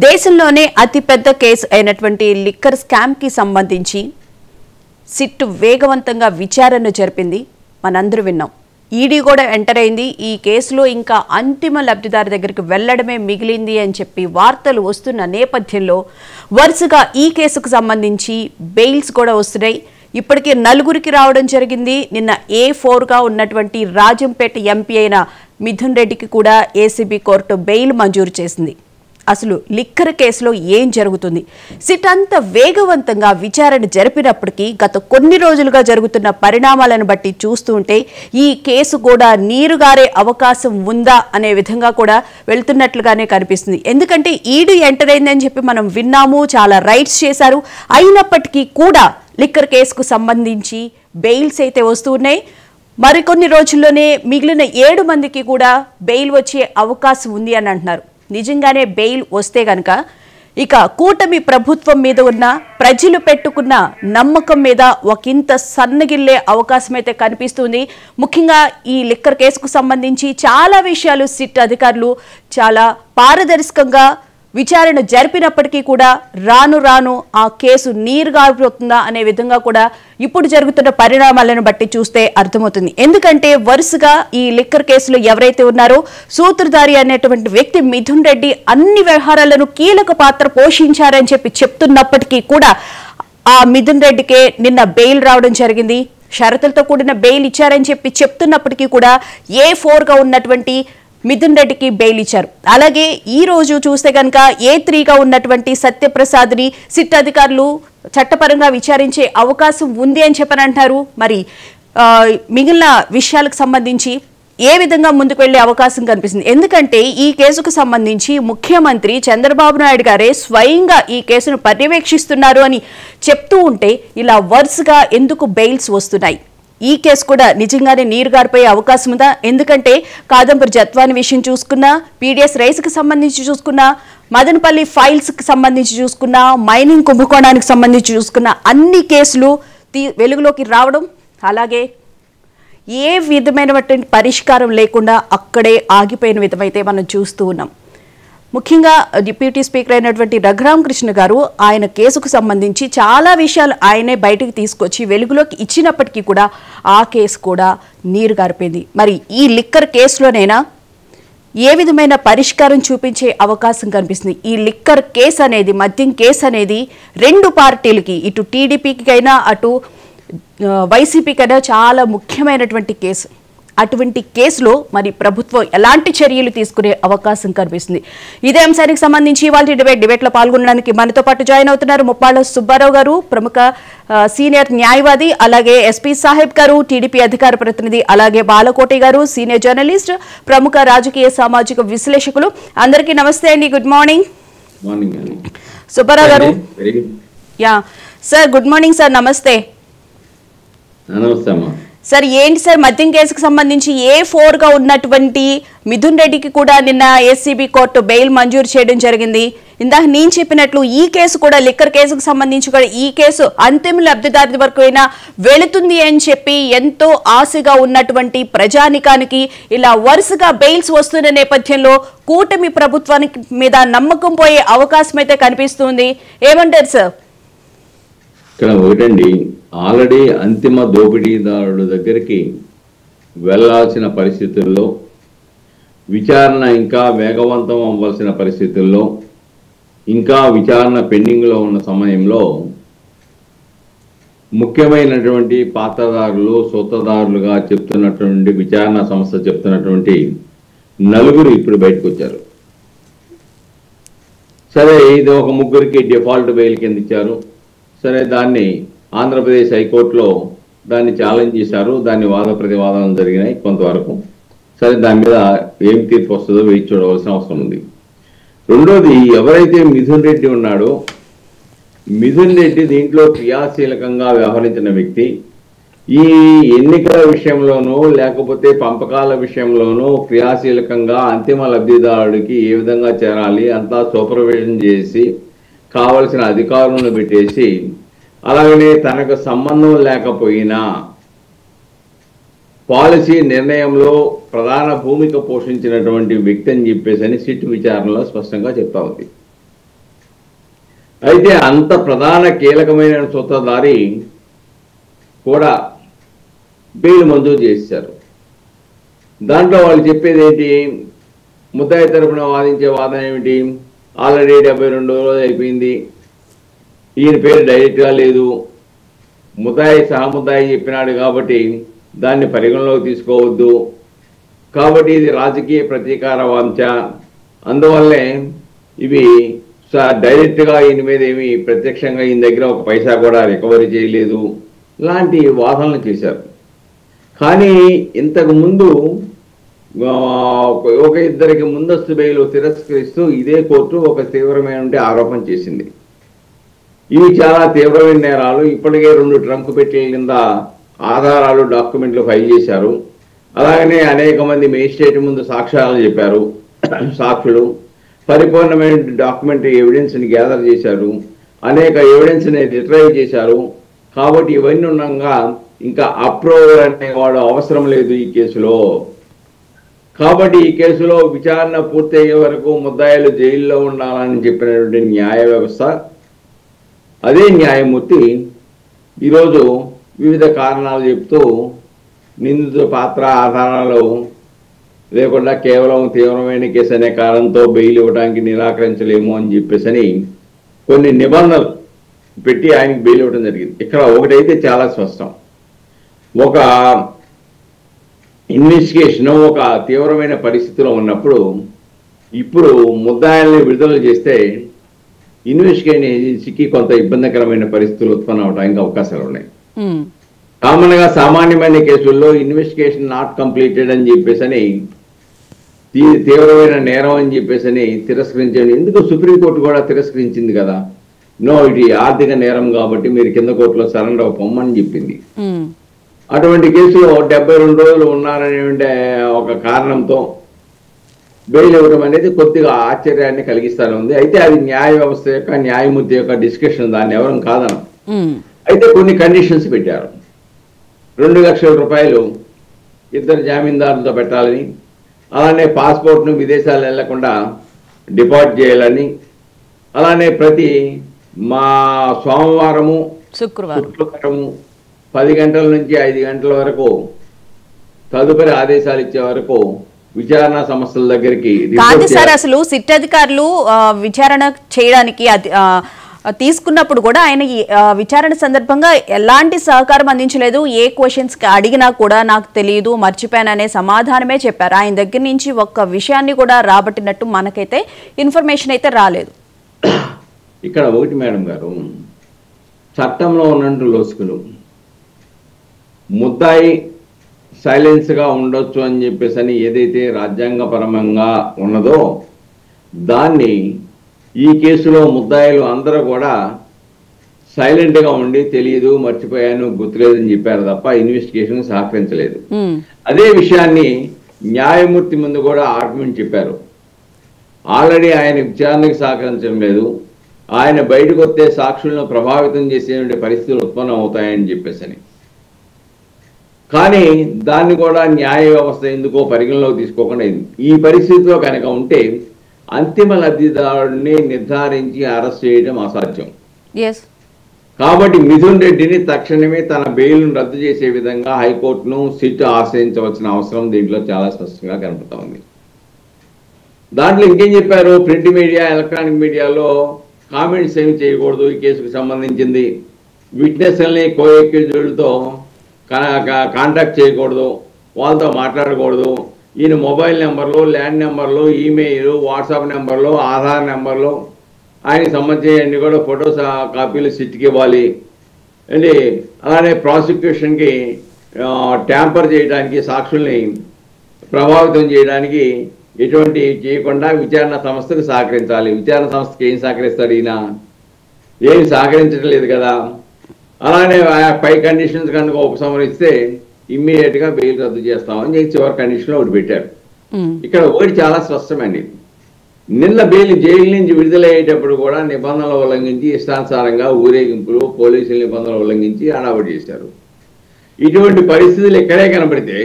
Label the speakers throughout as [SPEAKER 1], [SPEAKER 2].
[SPEAKER 1] దేశంలోనే అతిపెద్ద కేసు అయినటువంటి లిక్కర్ స్కామ్ కి సంబంధించి సిట్ వేగవంతంగా విచారణ జరిపింది. మనందరూ విన్నాం. ఈడీ కూడా ఎంటర్ అయింది. ఈ కేసులో ఇంకా అంతిమ లబ్ధిదారు దగ్గరికి వెళ్లడమే మిగిలింది అని చెప్పి వార్తలు వస్తున్న నేపథ్యంలో వరుసగా ఈ కేసుకు సంబంధించి బెయిల్స్ కూడా వస్తున్నాయి. ఇప్పటికే 4 రావడం జరిగింది. నిన్న A4గా ఉన్నటువంటి రాజంపేట ఎంపీ అయిన మిథున్ రెడ్డికి కూడా ఏసీబీ కోర్టు బెయిల్ మంజూరు చేసింది. అసలు లిక్కర్ కేసులో ఏం జరుగుతుంది? సిట్ అంత వేగవంతంగా విచారణ జరిపినప్పటికీ గత కొన్ని రోజులుగా జరుగుతున్న పరిణామాలను బట్టి చూస్తుంటే ఈ కేసు కూడా నీరుగారే అవకాశం ఉందా అనే విధంగా కూడా వెళ్తున్నట్లుగానే కనిపిస్తుంది. ఎందుకంటే ఈడీ ఎంటర్ అయిందని చెప్పి మనం విన్నాము, చాలా రైట్స్ చేశారు. అయినప్పటికీ కూడా లిక్కర్ కేసుకు సంబంధించి బెయిల్స్ అయితే వస్తూ ఉన్నాయి. మరికొన్ని రోజుల్లోనే మిగిలిన 7 మందికి కూడా బెయిల్ వచ్చే అవకాశం ఉంది అని అంటున్నారు. నిజంగానే బెయిల్ వస్తే గనక ఇక కూటమి ప్రభుత్వం మీద ఉన్న ప్రజలు పెట్టుకున్న నమ్మకం మీద ఒకంత సన్నగిల్లే అవకాశం అయితే కనిపిస్తుంది. ముఖ్యంగా ఈ లిక్కర్ కేసుకు సంబంధించి చాలా విషయాలు సిట్ అధికారులు చాలా పారదర్శకంగా విచారణ జరిపినప్పటికీ కూడా రాను రాను ఆ కేసు నీరుగారిపోతుందా అనే విధంగా కూడా ఇప్పుడు జరుగుతున్న పరిణామాలను బట్టి చూస్తే అర్థమవుతుంది. ఎందుకంటే వరుసగా ఈ లిక్కర్ కేసులో ఎవరైతే ఉన్నారో సూత్రధారి అనేటువంటి వ్యక్తి మిథున్ రెడ్డి అన్ని వ్యవహారాలను కీలక పాత్ర పోషించారని చెప్పి చెప్తున్నప్పటికీ కూడా ఆ మిథున్ రెడ్డికే నిన్న బెయిల్ రావడం జరిగింది. షరతులతో కూడిన బెయిల్ ఇచ్చారని చెప్పి చెప్తున్నప్పటికీ కూడా A4గా ఉన్నటువంటి మిథున్ రెడ్డికి బెయిల్ ఇచ్చారు. అలాగే ఈ రోజు చూస్తే కనుక A3గా ఉన్నటువంటి సత్యప్రసాద్ని సిట్ అధికారులు చట్టపరంగా విచారించే అవకాశం ఉంది అని చెప్పని అంటారు. మరి మిగిలిన విషయాలకు సంబంధించి ఏ విధంగా ముందుకు వెళ్లే అవకాశం కనిపిస్తుంది? ఎందుకంటే ఈ కేసుకు సంబంధించి ముఖ్యమంత్రి చంద్రబాబు నాయుడు గారే స్వయంగా ఈ కేసును పర్యవేక్షిస్తున్నారు అని చెప్తూ ఉంటే ఇలా వరుసగా ఎందుకు బెయిల్స్ వస్తున్నాయి? ఈ కేసు కూడా నిజంగానే నీరుగారిపోయే అవకాశం ఉందా? ఎందుకంటే కాదంబరి జత్వాని విషయం చూసుకున్నా, పీడిఎస్ రైస్కి సంబంధించి చూసుకున్నా, మదనపల్లి ఫైల్స్కి సంబంధించి చూసుకున్నా, మైనింగ్ కుంభకోణానికి సంబంధించి చూసుకున్నా అన్ని కేసులు వెలుగులోకి రావడం, అలాగే ఏ విధమైనటువంటి పరిష్కారం లేకుండా అక్కడే ఆగిపోయిన విధమైతే మనం చూస్తూ ఉన్నాం. ముఖ్యంగా డిప్యూటీ స్పీకర్ అయినటువంటి రఘురామకృష్ణ గారు ఆయన కేసుకు సంబంధించి చాలా విషయాలు ఆయనే బయటకు తీసుకొచ్చి వెలుగులోకి ఇచ్చినప్పటికీ కూడా ఆ కేసు కూడా నీరుగారిపోయింది. మరి ఈ లిక్కర్ కేసులోనైనా ఏ విధమైన పరిష్కారం చూపించే అవకాశం కనిపిస్తుంది? ఈ లిక్కర్ కేసు అనేది, మద్యం కేసు అనేది 2 పార్టీలకి, ఇటు టీడీపీకి అయినా అటు వైసీపీకైనా చాలా ముఖ్యమైనటువంటి కేసు. అటువంటి కేసులో మరి ప్రభుత్వం ఎలాంటి చర్యలు తీసుకునే అవకాశం కనిపిస్తుంది? ఇదే అంశానికి సంబంధించి ఇవాళ డిబేట్లో పాల్గొనడానికి మనతో పాటు జాయిన్ అవుతున్నారు ముప్పాళ్ల సుబ్బారావు గారు, ప్రముఖ సీనియర్ న్యాయవాది, అలాగే ఎస్పీ సాహెబ్ గారు, టీడీపీ అధికార ప్రతినిధి, అలాగే బాలకోటి గారు, సీనియర్ జర్నలిస్ట్, ప్రముఖ రాజకీయ సామాజిక విశ్లేషకులు. అందరికీ నమస్తే అండి. Good morning. సుబ్బారావు గారు. Yeah sir, good morning sir. నమస్తే. సార్ ఏంటి సార్, మద్యం కేసుకు సంబంధించి A4గా ఉన్నటువంటి మిథున్ రెడ్డికి కూడా నిన్న ఏసీబీ కోర్టు బెయిల్ మంజూరు చేయడం జరిగింది. ఇందాక నేను చెప్పినట్లు ఈ కేసు కూడా లిక్కర్ కేసుకు సంబంధించి కూడా ఈ కేసు అంతిమ లబ్ధిదారు వరకు అయినా వెళుతుంది అని చెప్పి ఎంతో ఆశగా ఉన్నటువంటి ప్రజానికానికి ఇలా వరుసగా బెయిల్స్ వస్తున్న నేపథ్యంలో కూటమి ప్రభుత్వానికి మీద నమ్మకం పోయే అవకాశం అయితే కనిపిస్తుంది. ఏమంటారు సార్?
[SPEAKER 2] ఇక్కడ ఒకటండి, ఆల్రెడీ అంతిమ దోపిడీదారుడు దగ్గరికి వెళ్లాల్సిన పరిస్థితుల్లో, విచారణ ఇంకా వేగవంతం అవ్వాల్సిన పరిస్థితుల్లో, ఇంకా విచారణ పెండింగ్లో ఉన్న సమయంలో ముఖ్యమైనటువంటి పాత్రదారులు, సూత్రధారులుగా చెప్తున్నటువంటి విచారణ సంస్థ చెప్తున్నటువంటి 4 ఇప్పుడు బయటకు వచ్చారు. సరే, ఇది ఒక 3కి డిఫాల్ట్ బెయిల్ కింద ఇచ్చారు. సరే, దాన్ని ఆంధ్రప్రదేశ్ హైకోర్టులో దాన్ని ఛాలెంజ్ చేశారు. దాన్ని వాద ప్రతివాదనలు జరిగినాయి కొంతవరకు. సరే, దాని మీద ఏం తీర్పు వస్తుందో వేచి చూడవలసిన అవసరం ఉంది. రెండోది, ఎవరైతే మిథున్ రెడ్డి ఉన్నాడో, మిథున్ రెడ్డి దీంట్లో క్రియాశీలకంగా వ్యవహరించిన వ్యక్తి. ఈ ఎన్నికల విషయంలోనూ లేకపోతే పంపకాల విషయంలోనూ క్రియాశీలకంగా అంతిమ లబ్ధిదారుడికి ఏ విధంగా చేరాలి అంతా సూపర్విజన్ చేసి కావలసిన అధికారులను పెట్టేసి, అలాగనే తనకు సంబంధం లేకపోయినా పాలసీ నిర్ణయంలో ప్రధాన భూమిక పోషించినటువంటి వ్యక్తి అని చెప్పేసి సిట్ విచారణలో స్పష్టంగా చెప్తా ఉంది. అయితే అంత ప్రధాన కీలకమైన సూత్రధారి కూడా బెయిల్ మంజూరు చేశారు. దాంట్లో వాళ్ళు చెప్పేది ఏంటి, ముద్దాయి తరపున వాదించే వాదన ఏమిటి, ఆల్రెడీ 72 రోజులు అయిపోయింది, ఈయన పేరు డైరెక్ట్గా లేదు, ముద్దాయి సహముద్దాయి చెప్పినాడు కాబట్టి దాన్ని పరిగణలోకి తీసుకోవద్దు, కాబట్టి ఇది రాజకీయ ప్రతీకార వాంఛ, అందువల్లే ఇవి డైరెక్ట్గా ఈయన మీద ఏమి ప్రత్యక్షంగా ఈయన దగ్గర ఒక పైసా కూడా రికవరీ చేయలేదు లాంటి వాదనలు చేశారు. కానీ ఇంతకు ముందు ఒక ఇద్దరికి ముందస్తు బెయిల్ తిరస్కరిస్తూ ఇదే కోర్టు ఒక తీవ్రమైన ఆరోపణ చేసింది. ఇవి చాలా తీవ్రమైన నేరాలు, ఇప్పటికే 2 ట్రంక్ పెట్టెల కింద ఆధారాలు డాక్యుమెంట్లు ఫైల్ చేశారు. అలాగనే అనేక మంది మేజిస్ట్రేట్ ముందు సాక్ష్యాలు చెప్పారు, సాక్షులు పరిపూర్ణమైన డాక్యుమెంటరీ ఎవిడెన్స్ని గ్యాదర్ చేశారు, అనేక ఎవిడెన్స్ని రిట్రైవ్ చేశారు. కాబట్టి ఇవన్నీ ఉండగా ఇంకా అప్రూవల్ అనేవాడు అవసరం లేదు ఈ కేసులో. కాబట్టి ఈ కేసులో విచారణ పూర్తయ్యే వరకు ముద్దాయిలు జైల్లో ఉండాలని చెప్పినటువంటి న్యాయ వ్యవస్థ, అదే న్యాయమూర్తి ఈరోజు వివిధ కారణాలు చెప్తూ నిందితుల పాత్ర ఆధారాలు లేకుండా కేవలం తీవ్రమైన కేసు అనే కారణంతో బెయిల్ ఇవ్వడానికి నిరాకరించలేము అని చెప్పేసి కొన్ని నిబంధనలు పెట్టి ఆయనకి బెయిల్ ఇవ్వడం జరిగింది. ఇక్కడ ఒకటైతే చాలా స్పష్టం, ఒక ఇన్వెస్టిగేషన్ ఒక తీవ్రమైన పరిస్థితిలో ఉన్నప్పుడు ఇప్పుడు ముద్దాయిల్ని విడుదల చేస్తే ఇన్వెస్టిగేషన్ ఏజెన్సీకి కొంత ఇబ్బందికరమైన పరిస్థితులు ఉత్పన్నం అవడానికి అవకాశాలు ఉన్నాయి. కామన్గా సామాన్యమైన కేసుల్లో ఇన్వెస్టిగేషన్ నాట్ కంప్లీటెడ్ అని చెప్పేసి తీవ్రమైన నేరం అని చెప్పేసి తిరస్కరించండి. ఎందుకు సుప్రీంకోర్టు కూడా తిరస్కరించింది కదా, నో ఇది ఆర్థిక నేరం కాబట్టి మీరు కింద కోర్టులో సరెండర్ అవ్వమని చెప్పింది. అటువంటి కేసులో 72 రోజులు ఉన్నారనే ఒక కారణంతో బెయిల్ ఇవ్వడం అనేది కొద్దిగా ఆశ్చర్యాన్ని కలిగిస్తానే ఉంది. అయితే అది న్యాయ వ్యవస్థ యొక్క న్యాయమూర్తి యొక్క డిస్కషన్, దాన్ని ఎవరం కాదనం. అయితే కొన్ని కండిషన్స్ పెట్టారు. 2 లక్షల రూపాయలు ఇద్దరు జామీందారులతో పెట్టాలని, అలానే పాస్పోర్ట్ను విదేశాలు వెళ్లకుండా డిపాజిట్ చేయాలని, అలానే ప్రతి సోమవారము శుక్రవారము 10 గంటల నుంచి 5 గంటల వరకు తదుపరి ఆదేశాలు ఇచ్చే వరకు విచారణ సంస్థల దగ్గరికి
[SPEAKER 1] కాదు సార్. అసలు సిట్ అధికారులు విచారణ చేయడానికి తీసుకున్నప్పుడు కూడా ఆయన విచారణ సందర్భంగా ఎలాంటి సహకారం అందించలేదు. ఏ క్వశ్చన్స్ అడిగినా కూడా నాకు తెలియదు, మర్చిపోయాననే సమాధానమే చెప్పారు. ఆయన దగ్గర నుంచి ఒక్క విషయాన్ని కూడా రాబట్టినట్టు మనకైతే ఇన్ఫర్మేషన్ అయితే రాలేదు.
[SPEAKER 2] ఇక్కడ ఒకటి మేడం గారు, చట్టంలో ఉన్నట్టు లోసుకులు ముద్దాయి సైలెన్స్గా ఉండొచ్చు అని చెప్పేసి ఏదైతే రాజ్యాంగపరంగా ఉన్నదో దాన్ని ఈ కేసులో ముద్దాయిలు అందరూ కూడా సైలెంట్గా ఉండి తెలియదు, మర్చిపోయాను, గుర్తులేదని చెప్పారు తప్ప ఇన్వెస్టిగేషన్ సహకరించలేదు. అదే విషయాన్ని న్యాయమూర్తి ముందు కూడా ఆర్గ్యుమెంట్ చెప్పారు. ఆల్రెడీ ఆయన విచారణకు సహకరించడం లేదు, ఆయన బయటకు వస్తే సాక్షులను ప్రభావితం చేసే పరిస్థితులు ఉత్పన్నం అవుతాయని చెప్పేసి. కానీ దాన్ని కూడా న్యాయ వ్యవస్థ ఎందుకో పరిగణలోకి తీసుకోకుండా ఈ పరిస్థితిలో కనుక ఉంటే అంతిమ లబ్ధిదారుడిని నిర్ధారించి అరెస్ట్ చేయడం అసాధ్యం. కాబట్టి మిథున్ రెడ్డిని తక్షణమే తన బెయిల్ను రద్దు చేసే విధంగా హైకోర్టును సిట్ ఆశ్రయించవలసిన అవసరం దీంట్లో చాలా స్పష్టంగా కనపడుతూ ఉంది. దాంట్లో ఇంకేం చెప్పారు, ప్రింట్ మీడియా ఎలక్ట్రానిక్ మీడియాలో కామెంట్స్ ఏమి చేయకూడదు, ఈ కేసుకు సంబంధించింది విట్నెస్లని కో-ఎక్యూజ్డ్తో కాంటాక్ట్ చేయకూడదు, వాళ్ళతో మాట్లాడకూడదు, ఈయన మొబైల్ నెంబర్లు, ల్యాండ్ నెంబర్లు, ఈమెయిల్, వాట్సాప్ నెంబర్లు, ఆధార్ నెంబర్లు, ఆయనకి సంబంధించి కూడా ఫొటోస్ కాపీలు సిట్కి ఇవ్వాలి అండి. అలానే ప్రాసిక్యూషన్కి ట్యాంపర్ చేయడానికి, సాక్షుల్ని ప్రభావితం చేయడానికి ఎటువంటి చేయకుండా విచారణ సంస్థకు సహకరించాలి. విచారణ సంస్థకి ఏం సహకరిస్తాడు ఈయన, ఏమి సహకరించడం లేదు కదా. అలానే పై కండిషన్స్ కనుక ఉపసంహరిస్తే ఇమ్మీడియట్గా బెయిల్ రద్దు చేస్తామని చెప్పి చివరి కండిషన్లో ఒకటి పెట్టారు. ఇక్కడ ఒకటి చాలా స్పష్టమండి, నిన్న జైలు నుంచి విడుదలయ్యేటప్పుడు కూడా నిబంధనలు ఉల్లంఘించి ఇష్టానుసారంగా ఊరేగింపులు, పోలీసుల నిబంధనలు ఉల్లంఘించి హడావుడి చేశారు. ఇటువంటి పరిస్థితులు ఎక్కడే కనబడితే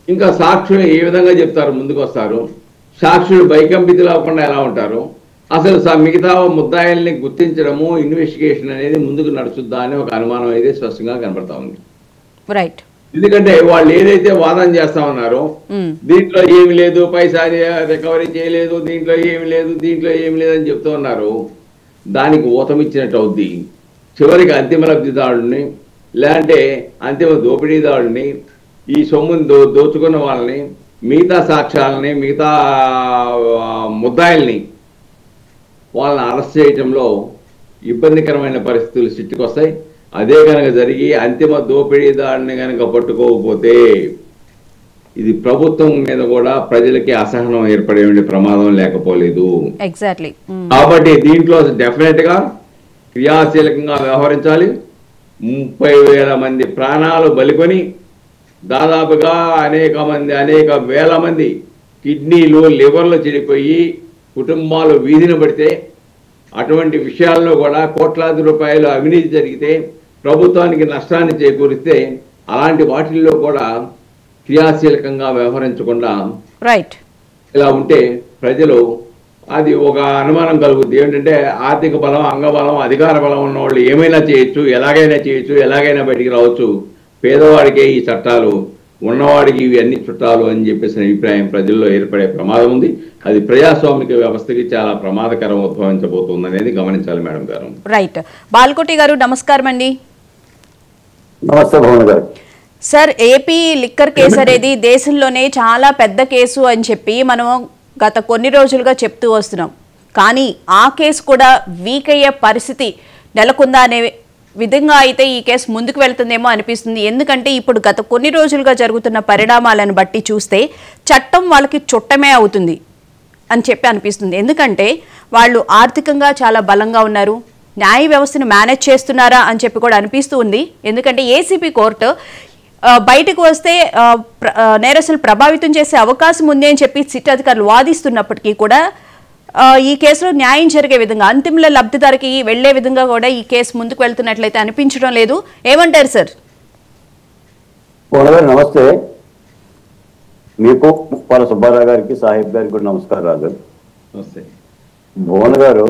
[SPEAKER 2] ఇంకా సాక్షులు ఏ విధంగా చెప్తారు, ముందుకు వస్తారు, సాక్షులు భయకంపితులు అవ్వకుండా ఎలా ఉంటారు, అసలు మిగతా ముద్దాయిల్ని గుర్తించడము ఇన్వెస్టిగేషన్ అనేది ముందుకు నడుచుద్దా అని ఒక అనుమానం అయితే స్పష్టంగా కనపడతా ఉంది.
[SPEAKER 1] రైట్.
[SPEAKER 2] ఎందుకంటే వాళ్ళు ఏదైతే వాదన చేస్తా ఉన్నారో దీంట్లో ఏమి లేదు, పైసా రికవరీ చేయలేదు, దీంట్లో ఏమి లేదు, దీంట్లో ఏమి లేదని చెప్తూ ఉన్నారు. దానికి ఊతమిచ్చినట్టు అవుద్ది. చివరికి అంతిమ లబ్ధిదారుడిని లేదంటే అంతిమ దోపిడీదారుడిని, ఈ సొమ్ముని దోచుకున్న వాళ్ళని, మిగతా సాక్ష్యాలని, మిగతా ముద్దాయిల్ని వాళ్ళని అరెస్ట్ చేయటంలో ఇబ్బందికరమైన పరిస్థితులు చిట్టుకొస్తాయి. అదే కనుక జరిగి అంతిమ దోపిడీదారుని కనుక పట్టుకోకపోతే ఇది ప్రభుత్వం మీద కూడా ప్రజలకి అసహనం ఏర్పడే ప్రమాదం లేకపోలేదు.
[SPEAKER 1] ఎగ్జాక్ట్లీ.
[SPEAKER 2] కాబట్టి దీంట్లో డెఫినెట్ గా క్రియాశీలకంగా వ్యవహరించాలి. 30,000 మంది ప్రాణాలు బలికొని దాదాపుగా అనేక వేల మంది కిడ్నీలు, లివర్లు చెడిపోయి కుటుంబాలు వీధిన పడితే, అటువంటి విషయాల్లో కూడా కోట్లాది రూపాయలు అవినీతి జరిగితే ప్రభుత్వానికి నష్టాన్ని చేకూరిస్తే అలాంటి వాటిల్లో కూడా క్రియాశీలకంగా వ్యవహరించకుండా
[SPEAKER 1] రైట్
[SPEAKER 2] ఇలా ఉంటే ప్రజలు అది ఒక అనుమానం కలుగుద్ది. ఏంటంటే ఆర్థిక బలం, అంగబలం, అధికార బలం ఉన్న వాళ్ళు ఏమైనా చేయొచ్చు, ఎలాగైనా బయటికి రావచ్చు. పేదవాడికే ఈ చట్టాలు, ఉన్నవాడికి ఇవి అన్ని చుట్టాలు అని చెప్పేసి అభిప్రాయం ప్రజల్లో ఏర్పడే ప్రమాదం ఉంది. అది ప్రజాస్వామిక వ్యవస్థకి చాలా ప్రమాదకరం ఉద్భవించబోతుంది అనేది గమనించాలి మేడం గారు.
[SPEAKER 1] రైట్. బాలకోటి గారు నమస్కారం అండి.
[SPEAKER 3] నమస్తే భవన్ గారు.
[SPEAKER 1] సార్, ఏపీ లిక్కర్ కేసు అనేది దేశంలోనే చాలా పెద్ద కేసు అని చెప్పి మనం గత కొన్ని రోజులుగా చెప్తూ వస్తున్నాం. కానీ ఆ కేసు కూడా వీక్ అయ్యే పరిస్థితి నెలకొందా అనే విధంగా అయితే ఈ కేసు ముందుకు వెళ్తుందేమో అనిపిస్తుంది. ఎందుకంటే ఇప్పుడు గత కొన్ని రోజులుగా జరుగుతున్న పరిణామాలను బట్టి చూస్తే చట్టం వాళ్ళకి చుట్టమే అవుతుంది అని చెప్పి అనిపిస్తుంది. ఎందుకంటే వాళ్ళు ఆర్థికంగా చాలా బలంగా ఉన్నారు, న్యాయ వ్యవస్థను మేనేజ్ చేస్తున్నారా అని చెప్పి కూడా అనిపిస్తూ ఉంది. ఎందుకంటే ఏసీబీ కోర్టు బయటకు వస్తే నేరస్తులు ప్రభావితం చేసే అవకాశం ఉంది అని చెప్పి సిట్ అధికారులు వాదిస్తున్నప్పటికీ కూడా ఈ కేసులో న్యాయం జరిగే విధంగా, అంతిమ లబ్ధిదారికి వెళ్లే విధంగా కూడా ఈ కేసు ముందుకు వెళ్తున్నట్లయితే అనిపించడం లేదు. ఏమంటారు సార్?
[SPEAKER 3] నమస్తే. మీకు ముప్పాల సుబ్బారావు గారికి, సాహిబ్ గారికి కూడా నమస్కారాలు.
[SPEAKER 2] నమస్తే.
[SPEAKER 3] భువన్ గారు,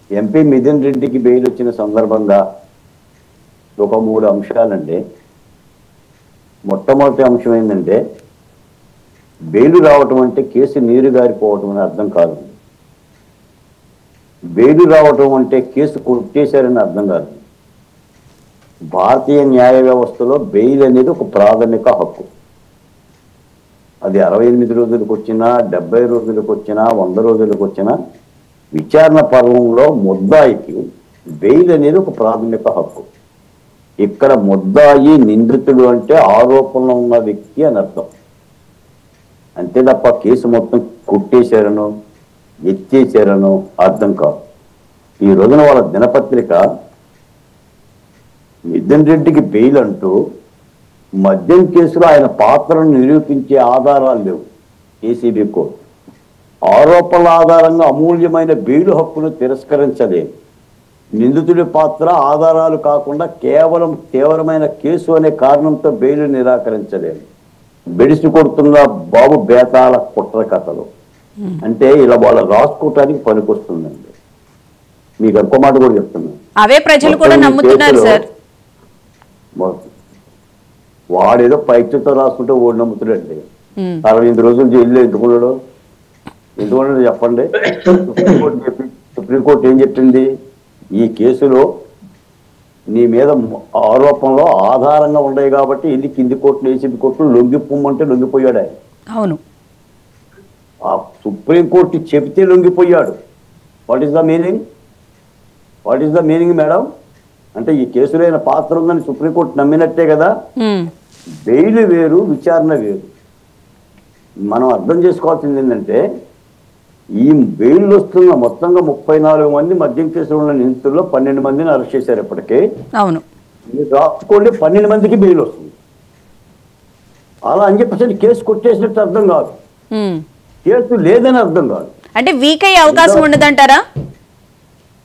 [SPEAKER 3] ఎంపీ మిథున్ రెడ్డికి బెయిల్ వచ్చిన సందర్భంగా ఒక 3 అంశాలండి. మొట్టమొదటి అంశం ఏంటంటే, బెయిల్ రావటం అంటే కేసు నీరు గారిపోవటం అని అర్థం కాదు. బెయిల్ రావటం అంటే కేసు కొట్టేశారని అర్థం కాదు. భారతీయ న్యాయ వ్యవస్థలో బెయిల్ అనేది ఒక ప్రాథమిక హక్కు. అది 68 రోజులకు వచ్చినా, 70 రోజులకు వచ్చినా, 100 రోజులకు వచ్చినా, విచారణ పర్వంలో ముద్దాయికి బెయిల్ అనేది ఒక ప్రాథమిక హక్కు. ఇక్కడ ముద్దాయి, నిందితుడు అంటే ఆరోపణలో ఉన్న వ్యక్తి అని అర్థం. అంతే తప్ప కేసు మొత్తం కొట్టేశారనో ఎత్తేసారనో అర్థం కాదు. ఈ రోజున వాళ్ళ దినపత్రిక మిథున్ రెడ్డికి బెయిల్ అంటూ మద్యం కేసులో ఆయన పాత్రను నిరూపించే ఆధారాలు లేవు. ఏసీబీ కోర్టు ఆరోపణల ఆధారంగా అమూల్యమైన బెయిల్ హక్కును తిరస్కరించలేదు. నిందితుడి పాత్ర ఆధారాలు కాకుండా కేవలం తీవ్రమైన కేసు అనే కారణంతో బెయిల్ నిరాకరించలేదు. బెడిసి కొడుతున్న బాబు బేతాల కుట్ర కథలు అంటే ఇలా వాళ్ళ రాసుకోవటానికి పనికొస్తుందండి. మీకు ఇంకో మాట కూడా చెప్తున్నాను,
[SPEAKER 1] అవే ప్రజలు కూడా నమ్ముతున్నారు సార్.
[SPEAKER 3] వాడేదో పైచ్యతో రాసుకుంటే ఓడి నమ్ముతున్నాడండి. 68 రోజులు జైల్లో ఎందుకున్నాడు చెప్పండి. సుప్రీంకోర్టు ఏం చెప్పింది? ఈ కేసులో నీ మీద ఆరోపణలో ఆధారంగా ఉన్నాయి కాబట్టి ఇది కింది కోర్టులు, ఏసీబీ కోర్టులు లొంగిపోమంటే లొంగిపోయాడు ఆయన.
[SPEAKER 1] అవును,
[SPEAKER 3] ఆ సుప్రీంకోర్టు చెబితే లొంగిపోయాడు. What is the meaning? What is the meaning madam? అంటే ఈ కేసులో ఆయన పాత్ర ఉందని సుప్రీంకోర్టు నమ్మినట్టే కదా. బెయిల్ వేరు, విచారణ వేరు. మనం అర్థం చేసుకోవాల్సింది ఏంటంటే, ఈ బెయిల్ వస్తున్న మొత్తంగా 34 మంది మద్యం కేసులో ఉన్న నిందితుల్లో 12 మందిని అరెస్ట్ చేశారు ఇప్పటికే.
[SPEAKER 1] అవును,
[SPEAKER 3] రాసుకోండి, 12 మందికి బెయిల్ వస్తుంది. అలా అని చెప్పేసి కేసు కొట్టేసినట్టు అర్థం కాదు, కేసు లేదని అర్థం కాదు.
[SPEAKER 1] అంటే వీక్ అయ్యే అవకాశం ఉండదంటారా?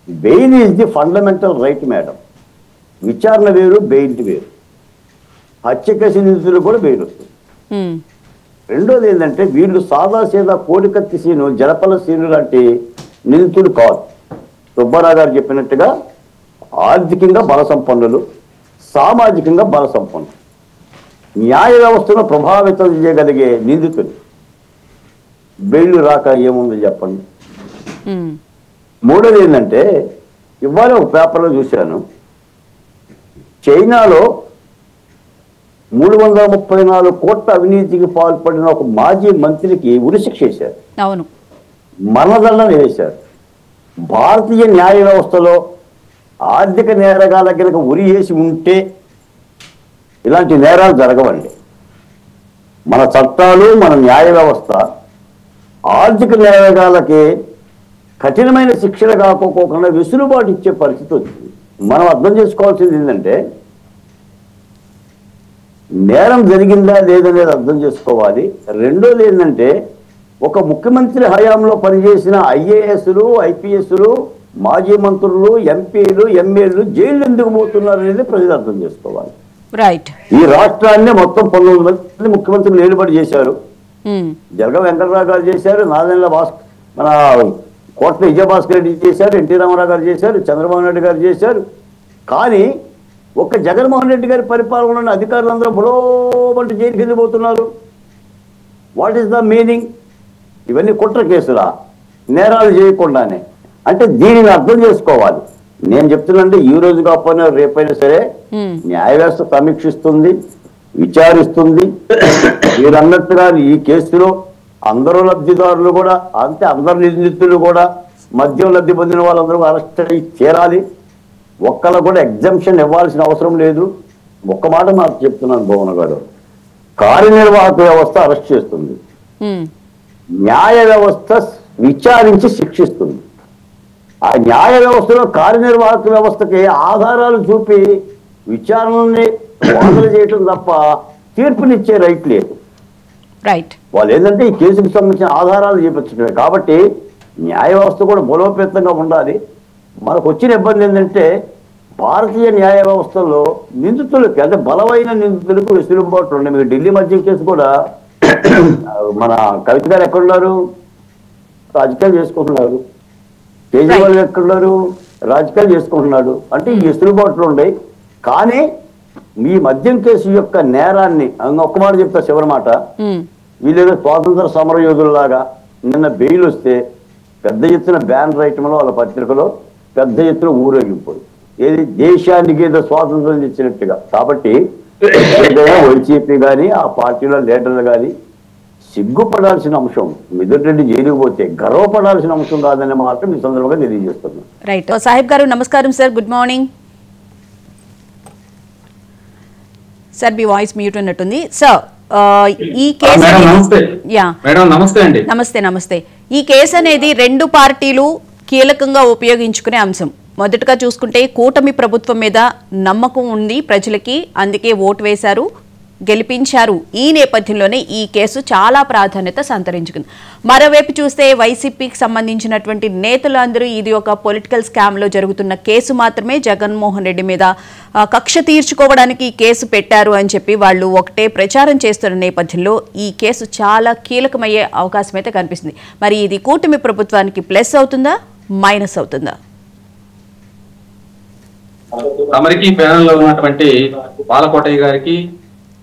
[SPEAKER 3] Bail is the fundamental right madam. విచారణ వేరు, బెయిల్ వేరు. హత్య కేసు నిందితులు కూడా బెయిల్ వస్తుంది. రెండోది ఏంటంటే, వీళ్ళు సాదా సీదా కోడికత్తి సీను, జలపల సీను లాంటి నిందితులు కాదు. సుబ్బారావు గారు చెప్పినట్టుగా ఆర్థికంగా బల సంపన్నులు, సామాజికంగా బల సంపన్నులు, న్యాయ వ్యవస్థను ప్రభావితం చేయగలిగే నిందితులు. బెయిల్ రాక ఏముంది చెప్పండి. మూడోది ఏంటంటే, ఇవాళ ఒక పేపర్లో చూశాను, చైనాలో 334 కోట్ల అవినీతికి పాల్పడిన ఒక మాజీ మంత్రికి ఉరిశిక్ష వేశారు,
[SPEAKER 1] అవును,
[SPEAKER 3] మరణదండన వేశారు. భారతీయ న్యాయ వ్యవస్థలో ఆర్థిక నేరగాల కనుక ఉరి వేసి ఉంటే ఇలాంటి నేరాలు జరగవండి. మన చట్టాలు, మన న్యాయ వ్యవస్థ ఆర్థిక నేరగాలకి కఠినమైన శిక్షణ కాకపోకుండా వెసులుబాటు ఇచ్చే పరిస్థితి వచ్చింది. మనం అర్థం చేసుకోవాల్సింది ఏంటంటే, నేరం జరిగిందా లేదనేది అర్థం చేసుకోవాలి. రెండోది ఏంటంటే, ఒక ముఖ్యమంత్రి హయాంలో పనిచేసిన ఐఏఎస్లు, ఐపీఎస్లు, మాజీ మంత్రులు, ఎంపీలు, ఎమ్మెల్యేలు జైలు ఎందుకు పోతున్నారు అనేది ప్రజలు అర్థం చేసుకోవాలి.
[SPEAKER 1] రైట్.
[SPEAKER 3] ఈ రాష్ట్రాన్ని మొత్తం 19 మంది ముఖ్యమంత్రులు ఏలుబడి చేశారు. జలగ వెంకటరావు గారు చేశారు, నాదెండ్ల మన కోట్ల విజయభాస్కర్ రెడ్డి చేశారు, ఎన్టీ రామారావు గారు చేశారు, చంద్రబాబు నాయుడు గారు చేశారు. కానీ ఒక్క జగన్మోహన్ రెడ్డి గారి పరిపాలనలోని అధికారులందరూ బుడోబంటూ జైలుకి వెళ్ళిపోతున్నారు. What is the meaning? ఇవన్నీ కుట్ర కేసులా, నేరాలు చేయకుండానే? అంటే దీనిని అర్థం చేసుకోవాలి. నేను చెప్తున్నానంటే, ఈ రోజు కాకపోయినా రేపైనా సరే న్యాయ వ్యవస్థ సమీక్షిస్తుంది, విచారిస్తుంది. మీరు అన్నట్టుగా ఈ కేసులో అందరూ లబ్ధిదారులు కూడా అంతే, అందరు నిందితులు కూడా, మద్యం లబ్ధి పొందిన వాళ్ళందరూ అరెస్ట్ అయ్యి చేరాలి. ఒక్కళ్ళ కూడా ఎగ్జంప్షన్ ఇవ్వాల్సిన అవసరం లేదు. ఒక్క మాట నాకు చెప్తున్నాను భువన గారు, కార్యనిర్వాహక వ్యవస్థ అరెస్ట్ చేస్తుంది, న్యాయ వ్యవస్థ విచారించి శిక్షిస్తుంది. ఆ న్యాయ వ్యవస్థలో కార్యనిర్వాహక వ్యవస్థకి ఆధారాలు చూపి విచారణని వాదన చేయటం తప్ప తీర్పునిచ్చే రైట్ లేదు.
[SPEAKER 1] రైట్.
[SPEAKER 3] వాళ్ళు ఏంటంటే ఈ కేసుకు సంబంధించిన ఆధారాలు చూపించడమే. కాబట్టి న్యాయ వ్యవస్థ కూడా బలోపేతంగా ఉండాలి. మనకు వచ్చిన ఇబ్బంది ఏంటంటే, భారతీయ న్యాయ వ్యవస్థలో నిందితులకి, అంటే బలమైన నిందితులకు వెసులుబాట్లు ఉన్నాయి. మీకు ఢిల్లీ మద్యం కేసు కూడా మన కవిత గారు ఎక్కడున్నారు? రాజకీయాలు చేసుకుంటున్నారు. కేజ్రీవాల్ ఎక్కడున్నారు? రాజకీయాలు చేసుకుంటున్నాడు. అంటే ఈ వెసులుబాట్లు ఉన్నాయి. కానీ మీ మద్యం కేసు యొక్క నేరాన్ని ఒక్క మాట చెప్తా, చివరి మాట, వీళ్ళేదో స్వాతంత్ర సమర యోధుల్లాగా నిన్న బెయిల్ వస్తే పెద్ద ఎత్తున బ్యాన్ రైటంలో వాళ్ళ పత్రికలో పెద్ద ఎత్తున ఊరేగింపోయి, ఏది దేశానికి ఏదో స్వాతంత్రం ఇచ్చినట్టుగా. కాబట్టి వైసీపీ కానీ ఆ పార్టీలో లీడర్లు కానీ సిగ్గుపడాల్సిన అంశం, మిథున్ రెడ్డి జైలుకు పోతే గర్వపడాల్సిన అంశం కాదనే మాట మీ సందర్భంగా తెలియజేస్తున్నాను.
[SPEAKER 1] రైట్. సాహిబ్ గారు నమస్కారం సార్, గుడ్ మార్నింగ్ సార్. మీ వాయిస్ మ్యూట్ ఉన్నట్టుంది సార్. ఈ కేసు నమస్తే. ఈ కేసు అనేది రెండు పార్టీలు కీలకంగా ఉపయోగించుకునే అంశం. మొదటగా చూసుకుంటే కూటమి ప్రభుత్వం మీద నమ్మకం ఉంది ప్రజలకి, అందుకే ఓటు వేశారు, గెలిపించారు. ఈ నేపథ్యంలోనే ఈ కేసు చాలా ప్రాధాన్యత సంతరించుకుంది. మరోవైపు చూస్తే వైసీపీకి సంబంధించినటువంటి నేతలందరూ ఇది ఒక పొలిటికల్ స్కామ్లో జరుగుతున్న కేసు మాత్రమే, జగన్మోహన్ రెడ్డి మీద కక్ష తీర్చుకోవడానికి ఈ కేసు పెట్టారు అని చెప్పి వాళ్ళు ఒకటే ప్రచారం చేస్తున్న నేపథ్యంలో ఈ కేసు చాలా కీలకమయ్యే అవకాశం అయితే కనిపిస్తుంది. మరి ఇది కూటమి ప్రభుత్వానికి ప్లస్ అవుతుందా, మైనస్ అవుతుందా?
[SPEAKER 4] తమరికి ప్యానెల్లో ఉన్నటువంటి బాలకోటయ్య గారికి,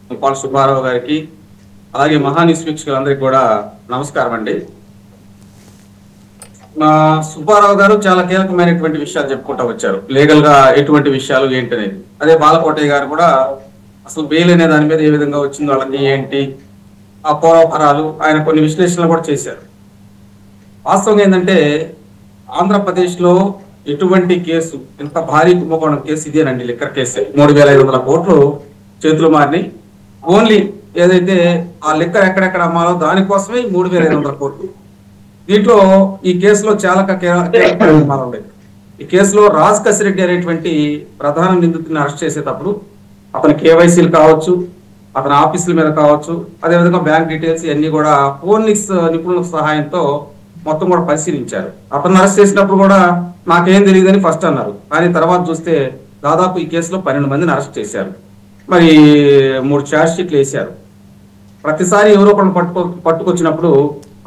[SPEAKER 4] ముప్పాల సుబ్బారావు గారికి, అలాగే మహాన్యూస్ వీక్షకులందరికీ కూడా నమస్కారం అండి. సుబ్బారావు గారు చాలా కీలకమైనటువంటి విషయాలు చెప్పుకుంటూ వచ్చారు, లీగల్ గా ఎటువంటి విషయాలు ఏంటి అనేది. అదే బాలకోటయ్య గారు కూడా అసలు బెయిల్ అనే దాని మీద ఏ విధంగా వచ్చిందో వాళ్ళకి ఏంటి ఆ పూర్వపరాలు ఆయన కొన్ని విశ్లేషణలు కూడా చేశారు. వాస్తవంగా ఏంటంటే, ఆంధ్రప్రదేశ్ లో ఎటువంటి కేసు, ఇంత భారీ కుంభకోణం కేసు ఇదేనండి, లిక్కర్ కేసు. 3,500 కోట్లు చేతులు మారినాయి. ఓన్లీ ఏదైతే ఆ లిక్కర్ ఎక్కడెక్కడ అమ్మాలో దానికోసమే 3,500 కోట్లు. దీంట్లో ఈ కేసులో చాలా కీలకమైన ఉండేది. ఈ కేసులో రాజ్ కసిరెడ్డి అనేటువంటి ప్రధాన నిందితుడిని అరెస్ట్ చేసేటప్పుడు అతని కేవైసీలు కావచ్చు, అతని ఆఫీసుల మీద కావచ్చు, అదేవిధంగా బ్యాంక్ డీటెయిల్స్ ఇవన్నీ కూడా ఫోరెన్సిక్స్ నిపుణుల సహాయంతో మొత్తం కూడా పరిశీలించారు. అతను అరెస్ట్ చేసినప్పుడు కూడా నాకేం తెలియదని ఫస్ట్ అన్నారు, కానీ తర్వాత చూస్తే దాదాపు ఈ కేసులో 12 మందిని అరెస్ట్ చేశారు. మరి 3 ఛార్జ్ షీట్లు వేశారు. ప్రతిసారి ఎవరో ఒకరిని పట్టుకొచ్చినప్పుడు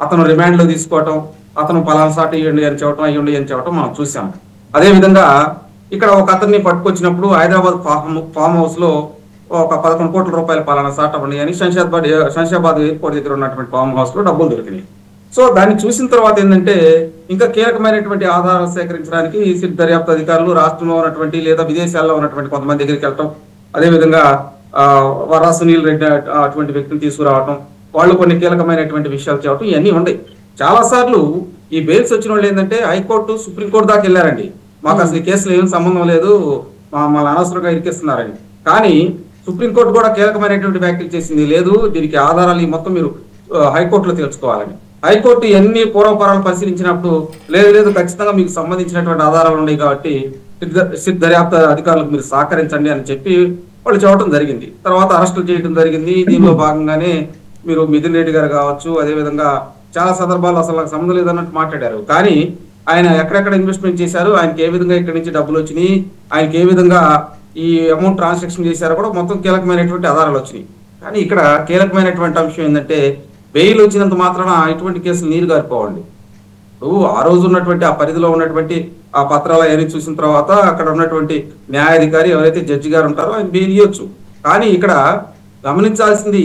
[SPEAKER 4] అతను రిమాండ్ లో తీసుకోవటం, అతను పలానా సాట ఇవ్వండి అని చెప్పడం మనం చూసాం. అదే విధంగా ఇక్కడ ఒక అతన్ని పట్టుకొచ్చినప్పుడు హైదరాబాద్ ఫామ్ హౌస్ లో ఒక 11 కోట్ల రూపాయల పలానా సాట ఇవ్వండి అని శంషాబాద్ ఎయిర్పోర్ట్ దగ్గర ఉన్నటువంటి ఫామ్ హౌస్ లో డబ్బులు దొరికినాయి. సో దాన్ని చూసిన తర్వాత ఏంటంటే ఇంకా కీలకమైనటువంటి ఆధారాలు సేకరించడానికి సిట్ దర్యాప్తు అధికారులు రాష్ట్రంలో ఉన్నటువంటి లేదా విదేశాల్లో ఉన్నటువంటి కొంతమంది దగ్గరికి వెళ్ళటం, అదేవిధంగా వరా సునీల్ రెడ్డి అటువంటి వ్యక్తిని తీసుకురావటం, వాళ్ళు కొన్ని కీలకమైనటువంటి విషయాలు చెప్పడం ఇవన్నీ ఉన్నాయి. చాలా సార్లు ఈ బెయిల్స్ వచ్చిన వాళ్ళు ఏంటంటే హైకోర్టు సుప్రీంకోర్టు దాకా వెళ్ళారండి, మాకు అసలు ఈ కేసులో ఏం సంబంధం లేదు, మమ్మల్ని అనవసరంగా ఇరికిస్తున్నారని. కానీ సుప్రీంకోర్టు కూడా కీలకమైనటువంటి వ్యాఖ్యలు చేసింది, లేదు దీనికి ఆధారాలు ఈ మొత్తం మీరు హైకోర్టులో తెలుసుకోవాలని. హైకోర్టు ఎన్ని పూర్వపరాలు పరిశీలించినప్పుడు లేదు ఖచ్చితంగా మీకు సంబంధించినటువంటి ఆధారాలు ఉన్నాయి కాబట్టి సిట్ దర్యాప్తు అధికారులకు మీరు సహకరించండి అని చెప్పి వాళ్ళు చెప్పడం జరిగింది. తర్వాత అరెస్టులు చేయడం జరిగింది. దీనిలో భాగంగానే మీరు మిథున్ రెడ్డి గారు కావచ్చు, అదేవిధంగా చాలా సందర్భాల్లో అసలు నాకు సంబంధం లేదన్నట్టు మాట్లాడారు. కానీ ఆయన ఎక్కడెక్కడ ఇన్వెస్ట్మెంట్ చేశారు, ఆయనకి ఏ విధంగా ఇక్కడి నుంచి డబ్బులు వచ్చినాయి, ఆయనకి ఏ విధంగా ఈ అమౌంట్ ట్రాన్సాక్షన్ చేశారో కూడా మొత్తం కీలకమైనటువంటి ఆధారాలు వచ్చినాయి. కానీ ఇక్కడ కీలకమైనటువంటి అంశం ఏంటంటే బెయిల్ వచ్చినంత మాత్రాన ఇటువంటి కేసులు నీరు గారిపోవండి. ఆ రోజు ఉన్నటువంటి ఆ పరిధిలో ఉన్నటువంటి ఆ పత్రాలు అవన్నీ చూసిన తర్వాత అక్కడ ఉన్నటువంటి న్యాయాధికారి ఎవరైతే జడ్జి గారు ఉంటారో ఆయన బెయిల్ ఇవ్వచ్చు. కానీ ఇక్కడ గమనించాల్సింది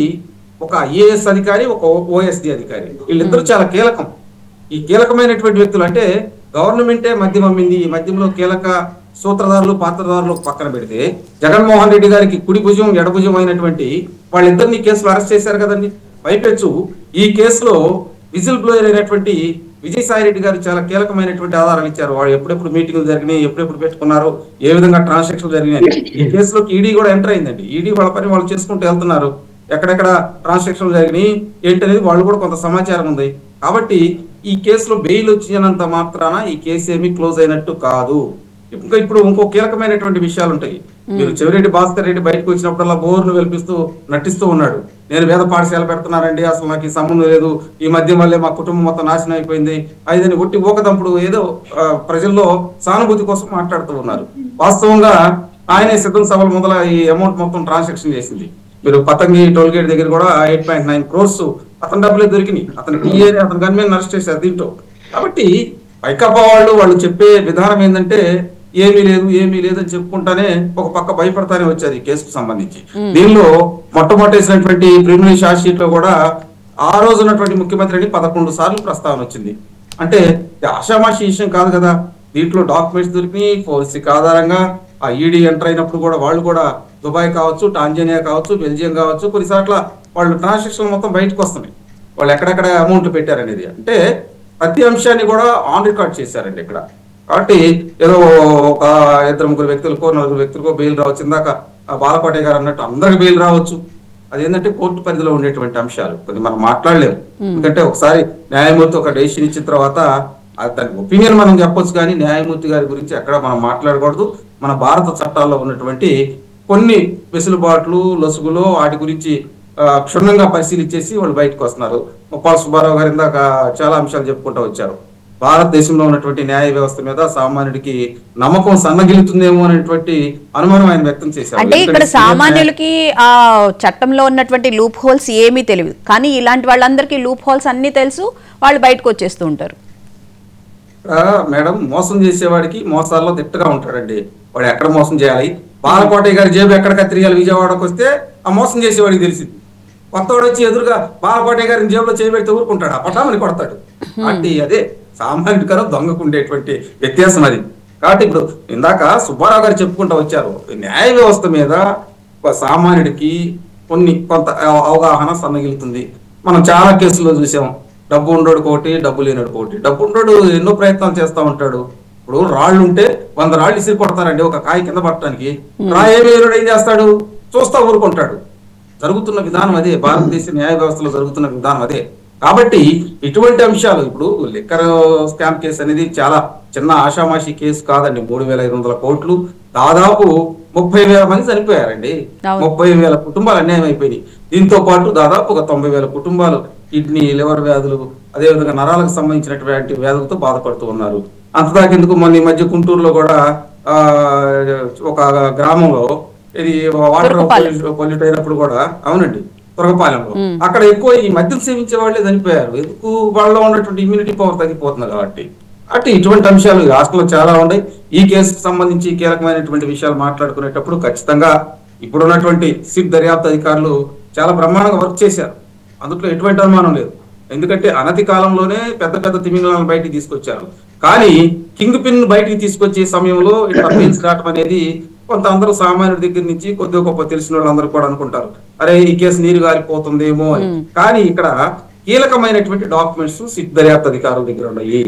[SPEAKER 4] ఒక ఐఏఎస్ అధికారి, ఒక ఓఎస్డి అధికారి, వీళ్ళిద్దరూ చాలా కీలకం. ఈ కీలకమైనటువంటి వ్యక్తులు అంటే గవర్నమెంటే మద్యం అమ్మింది, ఈ మద్యంలో కీలక సూత్రధారులు పాత్రధారులు పక్కన పెడితే జగన్మోహన్ రెడ్డి గారికి కుడి భుజం ఎడభుజం అయినటువంటి వాళ్ళిద్దరిని కేసులో అరెస్ట్ చేశారు కదండి. పైపెచ్చు ఈ కేసులో విజిల్ బ్లోయర్ అయినటువంటి విజయసాయి రెడ్డి గారు చాలా కీలకమైనటువంటి ఆధారాలు ఇచ్చారు. వాళ్ళు ఎప్పుడెప్పుడు మీటింగ్లు జరిగినాయి, ఎప్పుడెప్పుడు పెట్టుకున్నారు, ఏ విధంగా ట్రాన్సాక్షన్లు జరిగినాయి. ఈ కేసులోకి ఈడీ కూడా ఎంటర్ అయిందండి. ఈడీ వాళ్ళ పని వాళ్ళు చేసుకుంటూ వెళ్తున్నారు, ఎక్కడెక్కడ ట్రాన్సాక్షన్లు జరిగినాయి ఏంటనేది వాళ్ళు కూడా కొంత సమాచారం ఉంది. కాబట్టి ఈ కేసులో బెయిల్ వచ్చినంత మాత్రాన ఈ కేసు ఏమీ క్లోజ్ అయినట్టు కాదు. ఇంకా ఇప్పుడు ఇంకో కీలకమైనటువంటి విషయాలు ఉంటాయి. మీరు చెవిరెడ్డి భాస్కర్ రెడ్డి బయటకు వచ్చినప్పుడల్లా బోర్ను వెలిపిస్తూ నటిస్తూ ఉన్నాడు, నేను వేద పాఠశాల పెడుతున్నానండి, అసలు నాకు ఈ సంబంధం లేదు, ఈ మధ్య వల్లే మా కుటుంబం మొత్తం నాశనం అయిపోయింది, ఐదని ఒట్టి ఊకదంపుడు ఏదో ప్రజల్లో సానుభూతి కోసం మాట్లాడుతూ ఉన్నారు. వాస్తవంగా ఆయనే సిద్ధం సభల మొదల ఈ అమౌంట్ మొత్తం ట్రాన్సాక్షన్ చేసింది. మీరు పతంగి టోల్ గేట్ దగ్గర కూడా 8.9 crores అతని డబ్బులే దొరికినాయి. అతని అతని గన్మెన్ అరెస్ట్ చేశారు దీంట్లో. కాబట్టి వైకాపా వాళ్ళు చెప్పే విధానం ఏంటంటే ఏమీ లేదు అని చెప్పుకుంటానే ఒక పక్క భయపడతానే వచ్చేది ఈ కేసుకు సంబంధించి. దీనిలో మొట్టమొదటిసినటువంటి ప్రిలిమినరీ ఛార్జ్ షీట్ లో కూడా ఆ రోజు ఉన్నటువంటి ముఖ్యమంత్రిని 11 సార్లు ప్రస్తావన వచ్చింది. అంటే ఆషామాషి విషయం కాదు కదా. దీంట్లో డాక్యుమెంట్స్ దొరికినాయి, ఫోరెన్సిక్ ఆధారంగా ఆ ఈడీ ఎంటర్ అయినప్పుడు కూడా వాళ్ళు కూడా దుబాయ్ కావచ్చు, టాంజానియా కావచ్చు, బెల్జియం కావచ్చు, కొన్నిసార్లు వాళ్ళు ట్రాన్సాక్షన్ మొత్తం బయటకు వస్తున్నాయి, వాళ్ళు ఎక్కడెక్కడ అమౌంట్లు పెట్టారనేది. అంటే ప్రతి అంశాన్ని కూడా ఆన్ రికార్డ్ చేశారండి ఇక్కడ. కాబట్టి ఏదో ఒక 2-3 వ్యక్తులకో 4 వ్యక్తులకో బెయిల్ రావచ్చు. ఇందాక బాలకోటయ్య గారు అన్నట్టు అందరికి బెయిల్ రావచ్చు. అదేంటంటే కోర్టు పరిధిలో ఉండేటువంటి అంశాలు కొన్ని మనం మాట్లాడలేము. ఎందుకంటే ఒకసారి న్యాయమూర్తి ఒక డెసిషన్ ఇచ్చిన తర్వాత దాని ఒపీనియన్ మనం చెప్పొచ్చు, కానీ న్యాయమూర్తి గారి గురించి ఎక్కడ మనం మాట్లాడకూడదు. మన భారత చట్టాల్లో ఉన్నటువంటి కొన్ని వెసులుబాట్లు లొసుగులో వాటి గురించి క్షుణ్ణంగా పరిశీలించేసి వాళ్ళు బయటకు వస్తున్నారు. ముప్పాల సుబ్బారావు గారు ఇందాక చాలా అంశాలు చెప్పుకుంటూ వచ్చారు. భారతదేశంలో ఉన్నటువంటి న్యాయ వ్యవస్థ మీద సామాన్యుడికి నమ్మకం సన్నగిలుతుందేమో అనేటువంటి అనుమానం ఆయన వ్యక్తం చేశారు.
[SPEAKER 1] అంటే ఇక్కడ సామాన్యులకి ఆ చట్టంలో ఉన్నటువంటి లూప్ హోల్స్ ఏమీ తెలియదు, కానీ ఇలాంటి వాళ్ళందరికీ లూప్ హోల్స్ అన్ని తెలుసు, వాళ్ళు బయటకు వచ్చేస్తూ ఉంటారు.
[SPEAKER 4] మేడం, మోసం చేసేవాడికి మోసాల్లో దిట్టగా ఉంటాడండి. వాడు ఎక్కడ మోసం చేయాలి, బాలకోటయ్య గారి జేబు ఎక్కడ కత్తిరియాలి విజయవాడకు వస్తే ఆ మోసం చేసేవాడికి తెలిసింది. కొత్తవాడు వచ్చి ఎదురుగా బాలకోటయ్య గారిని జేబులో చేయబెడితే ఊరుకుంటాడు, ఆ పటామని కొడతాడు. అంటే అదే సామాన్యుడికరం దొంగకు ఉండేటువంటి వ్యత్యాసం అది. కాబట్టి ఇప్పుడు ఇందాక సుబ్బారావు గారు చెప్పుకుంటూ వచ్చారు, న్యాయ వ్యవస్థ మీద సామాన్యుడికి కొంత అవగాహన సన్నగిలుతుంది. మనం చాలా కేసుల్లో చూసాం, డబ్బు ఉండోడు కోటి, డబ్బు లేనోడు కోటి. డబ్బు ఉండోడు ఎన్నో ప్రయత్నాలు చేస్తూ ఉంటాడు. ఇప్పుడు రాళ్ళు ఉంటే 100 రాళ్ళు ఇసిరి కొడతారండి ఒక కాయ కింద పట్టడానికి. రాయేమేరుడు ఏం చేస్తాడు, చూస్తా ఊరుకుంటాడు. జరుగుతున్న విధానం అదే, భారతదేశ న్యాయ వ్యవస్థలో జరుగుతున్న విధానం అదే. కాబట్టి ఇటువంటి అంశాలు, ఇప్పుడు లిక్కర్ స్కామ్ కేసు అనేది చాలా చిన్న ఆషామాషి కేసు కాదండి. 3,500 కోట్లు, దాదాపు 30,000 మంది చనిపోయారండి. 30,000 కుటుంబాలు అన్యాయం అయిపోయినాయి. దీంతో పాటు దాదాపు ఒక 90,000 కుటుంబాలు కిడ్నీ, లివర్ వ్యాధులు, అదేవిధంగా నరాలకు సంబంధించినటువంటి వ్యాధులతో బాధపడుతూ ఉన్నారు. అంతదాకెందుకు మొన్న ఈ మధ్య గుంటూరులో కూడా ఒక గ్రామంలో ఇది వాటర్ పొల్యూట్ అయినప్పుడు కూడా, అవునండి, తురగపాలెంలో. అక్కడ ఎక్కువ ఈ మద్యం సేవించే వాళ్ళే చనిపోయారు. ఎందుకు? వాళ్ళలో ఉన్నటువంటి ఇమ్యూనిటీ పవర్ తగ్గిపోతుంది కాబట్టి. అంటే ఇటువంటి అంశాలు రాష్ట్రంలో చాలా ఉన్నాయి. ఈ కేసుకు సంబంధించి కీలకమైనటువంటి విషయాలు మాట్లాడుకునేటప్పుడు ఖచ్చితంగా ఇప్పుడున్నటువంటి సిట్ దర్యాప్తు అధికారులు చాలా బ్రహ్మాండంగా వర్క్ చేశారు. అందులో ఎటువంటి అనుమానం లేదు. ఎందుకంటే అనతి కాలంలోనే పెద్ద పెద్ద తిమింగళాలను బయటికి తీసుకొచ్చారు. కానీ కింగ్ పిన్ బయటికి తీసుకొచ్చే సమయంలో ఇట్లా బెయిల్స్ రావడం అనేది కొంత అందరూ సామాన్యుడి దగ్గర నుంచి కొద్దిగా గొప్ప తెలిసిన వాళ్ళందరూ కూడా అనుకుంటారు, అరే ఈ కేసు నీరు గారిపోతుందేమో అని. కానీ ఇక్కడ కీలకమైనటువంటి డాక్యుమెంట్స్ సిట్ దర్యాప్తు అధికారుల దగ్గర ఉన్నాయి.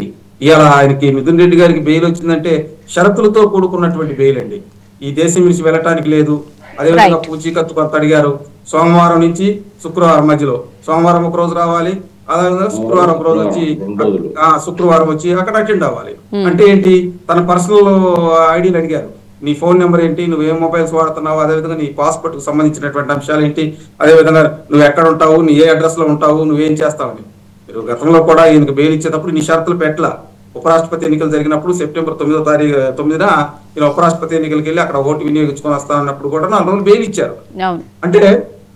[SPEAKER 4] ఇలా ఆయనకి మిథున్ రెడ్డి గారికి బెయిల్ వచ్చిందంటే షరతులతో కూడుకున్నటువంటి బెయిల్ అండి. ఈ దేశం విడిచి వెళ్ళటానికి లేదు. అదేవిధంగా పూచీకత్తు కొంత అడిగారు. సోమవారం నుంచి శుక్రవారం మధ్యలో, సోమవారం ఒక రోజు రావాలి, అదేవిధంగా శుక్రవారం ఒక రోజు వచ్చి శుక్రవారం వచ్చి అక్కడ అటెండ్ అవ్వాలి. అంటే ఏంటి? తన పర్సనల్ ఐడీలు అడిగారు. నీ ఫోన్ నెంబర్ ఏంటి, నువ్వు ఏం మొబైల్స్ వాడుతున్నావు, అదేవిధంగా నీ పాస్పోర్ట్ కు సంబంధించినటువంటి అంశాలు ఏంటి, అదేవిధంగా నువ్వు ఎక్కడ ఉంటావు, నీ ఏ అడ్రస్ లో ఉంటావు, నువ్వేం చేస్తావని. మీరు గతంలో కూడా ఈయనకు బెయిల్ ఇచ్చేటప్పుడు నీ షరతులు పెట్టలా. ఉపరాష్ట్రపతి ఎన్నికలు జరిగినప్పుడు సెప్టెంబర్ 9న ఈయన ఉపరాష్ట్రపతి ఎన్నికలకి వెళ్ళి అక్కడ ఓటు వినియోగించుకొని వస్తానన్నప్పుడు కూడా 4 రోజులు బెయిల్ ఇచ్చారు. అంటే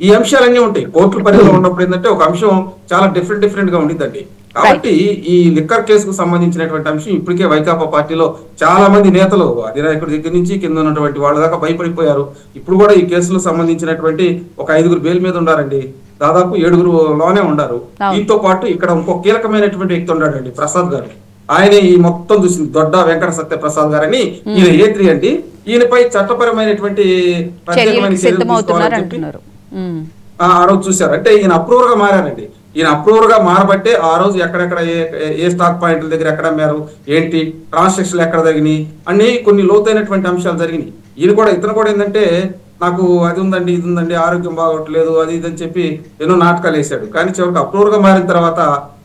[SPEAKER 4] ఈ అంశాలన్నీ ఉంటాయి. కోర్టుల పరిధిలో ఉన్నప్పుడు ఏంటంటే ఒక అంశం చాలా డిఫరెంట్ గా ఉండిద్దండి. కాబట్టి ఈ లిక్కర్ కేసుకు సంబంధించినటువంటి అంశం ఇప్పటికే వైకాపా పార్టీలో చాలా మంది నేతలు అధినాయకుడి దగ్గర నుంచి కింద ఉన్నటువంటి వాళ్ళ దాకా భయపడిపోయారు. ఇప్పుడు కూడా ఈ కేసులకు సంబంధించినటువంటి ఒక 5 బెయిల్ మీద ఉండారండి. దాదాపు 7 లోనే ఉండారు. దీంతో పాటు ఇక్కడ ఇంకో కీలకమైనటువంటి వ్యక్తి ఉన్నాడండి, ప్రసాద్ గారు. ఆయన ఈ మొత్తం చూసింది దొడ్డ వెంకట సత్య ప్రసాద్ గారని. ఈయన A3 అండి. ఈయనపై చట్టపరమైనటువంటి ప్రత్యేకమైన చర్యలు తీసుకోవాలని చెప్పి ఆ రోజు చూశారు. అంటే ఈయన అప్రూవర్ గా మారారండి. ఈయన అప్రూవర్ గా మారబట్టే ఆ రోజు ఎక్కడెక్కడ ఏ స్టాక్ పాయింట్ల దగ్గర ఎక్కడ అమ్మారు, ఏంటి ట్రాన్సాక్షన్లు ఎక్కడ జరిగినాయి అన్ని కొన్ని లోతైనటువంటి అంశాలు జరిగినాయి. ఇతను కూడా ఏంటంటే నాకు అది ఉందండి, ఇది ఉందండి, ఆరోగ్యం బాగోట్లేదు, అది ఇది అని చెప్పి ఎన్నో నాటకాలు వేశాడు. కానీ చివరికి అప్రూవర్ గా మారిన తర్వాత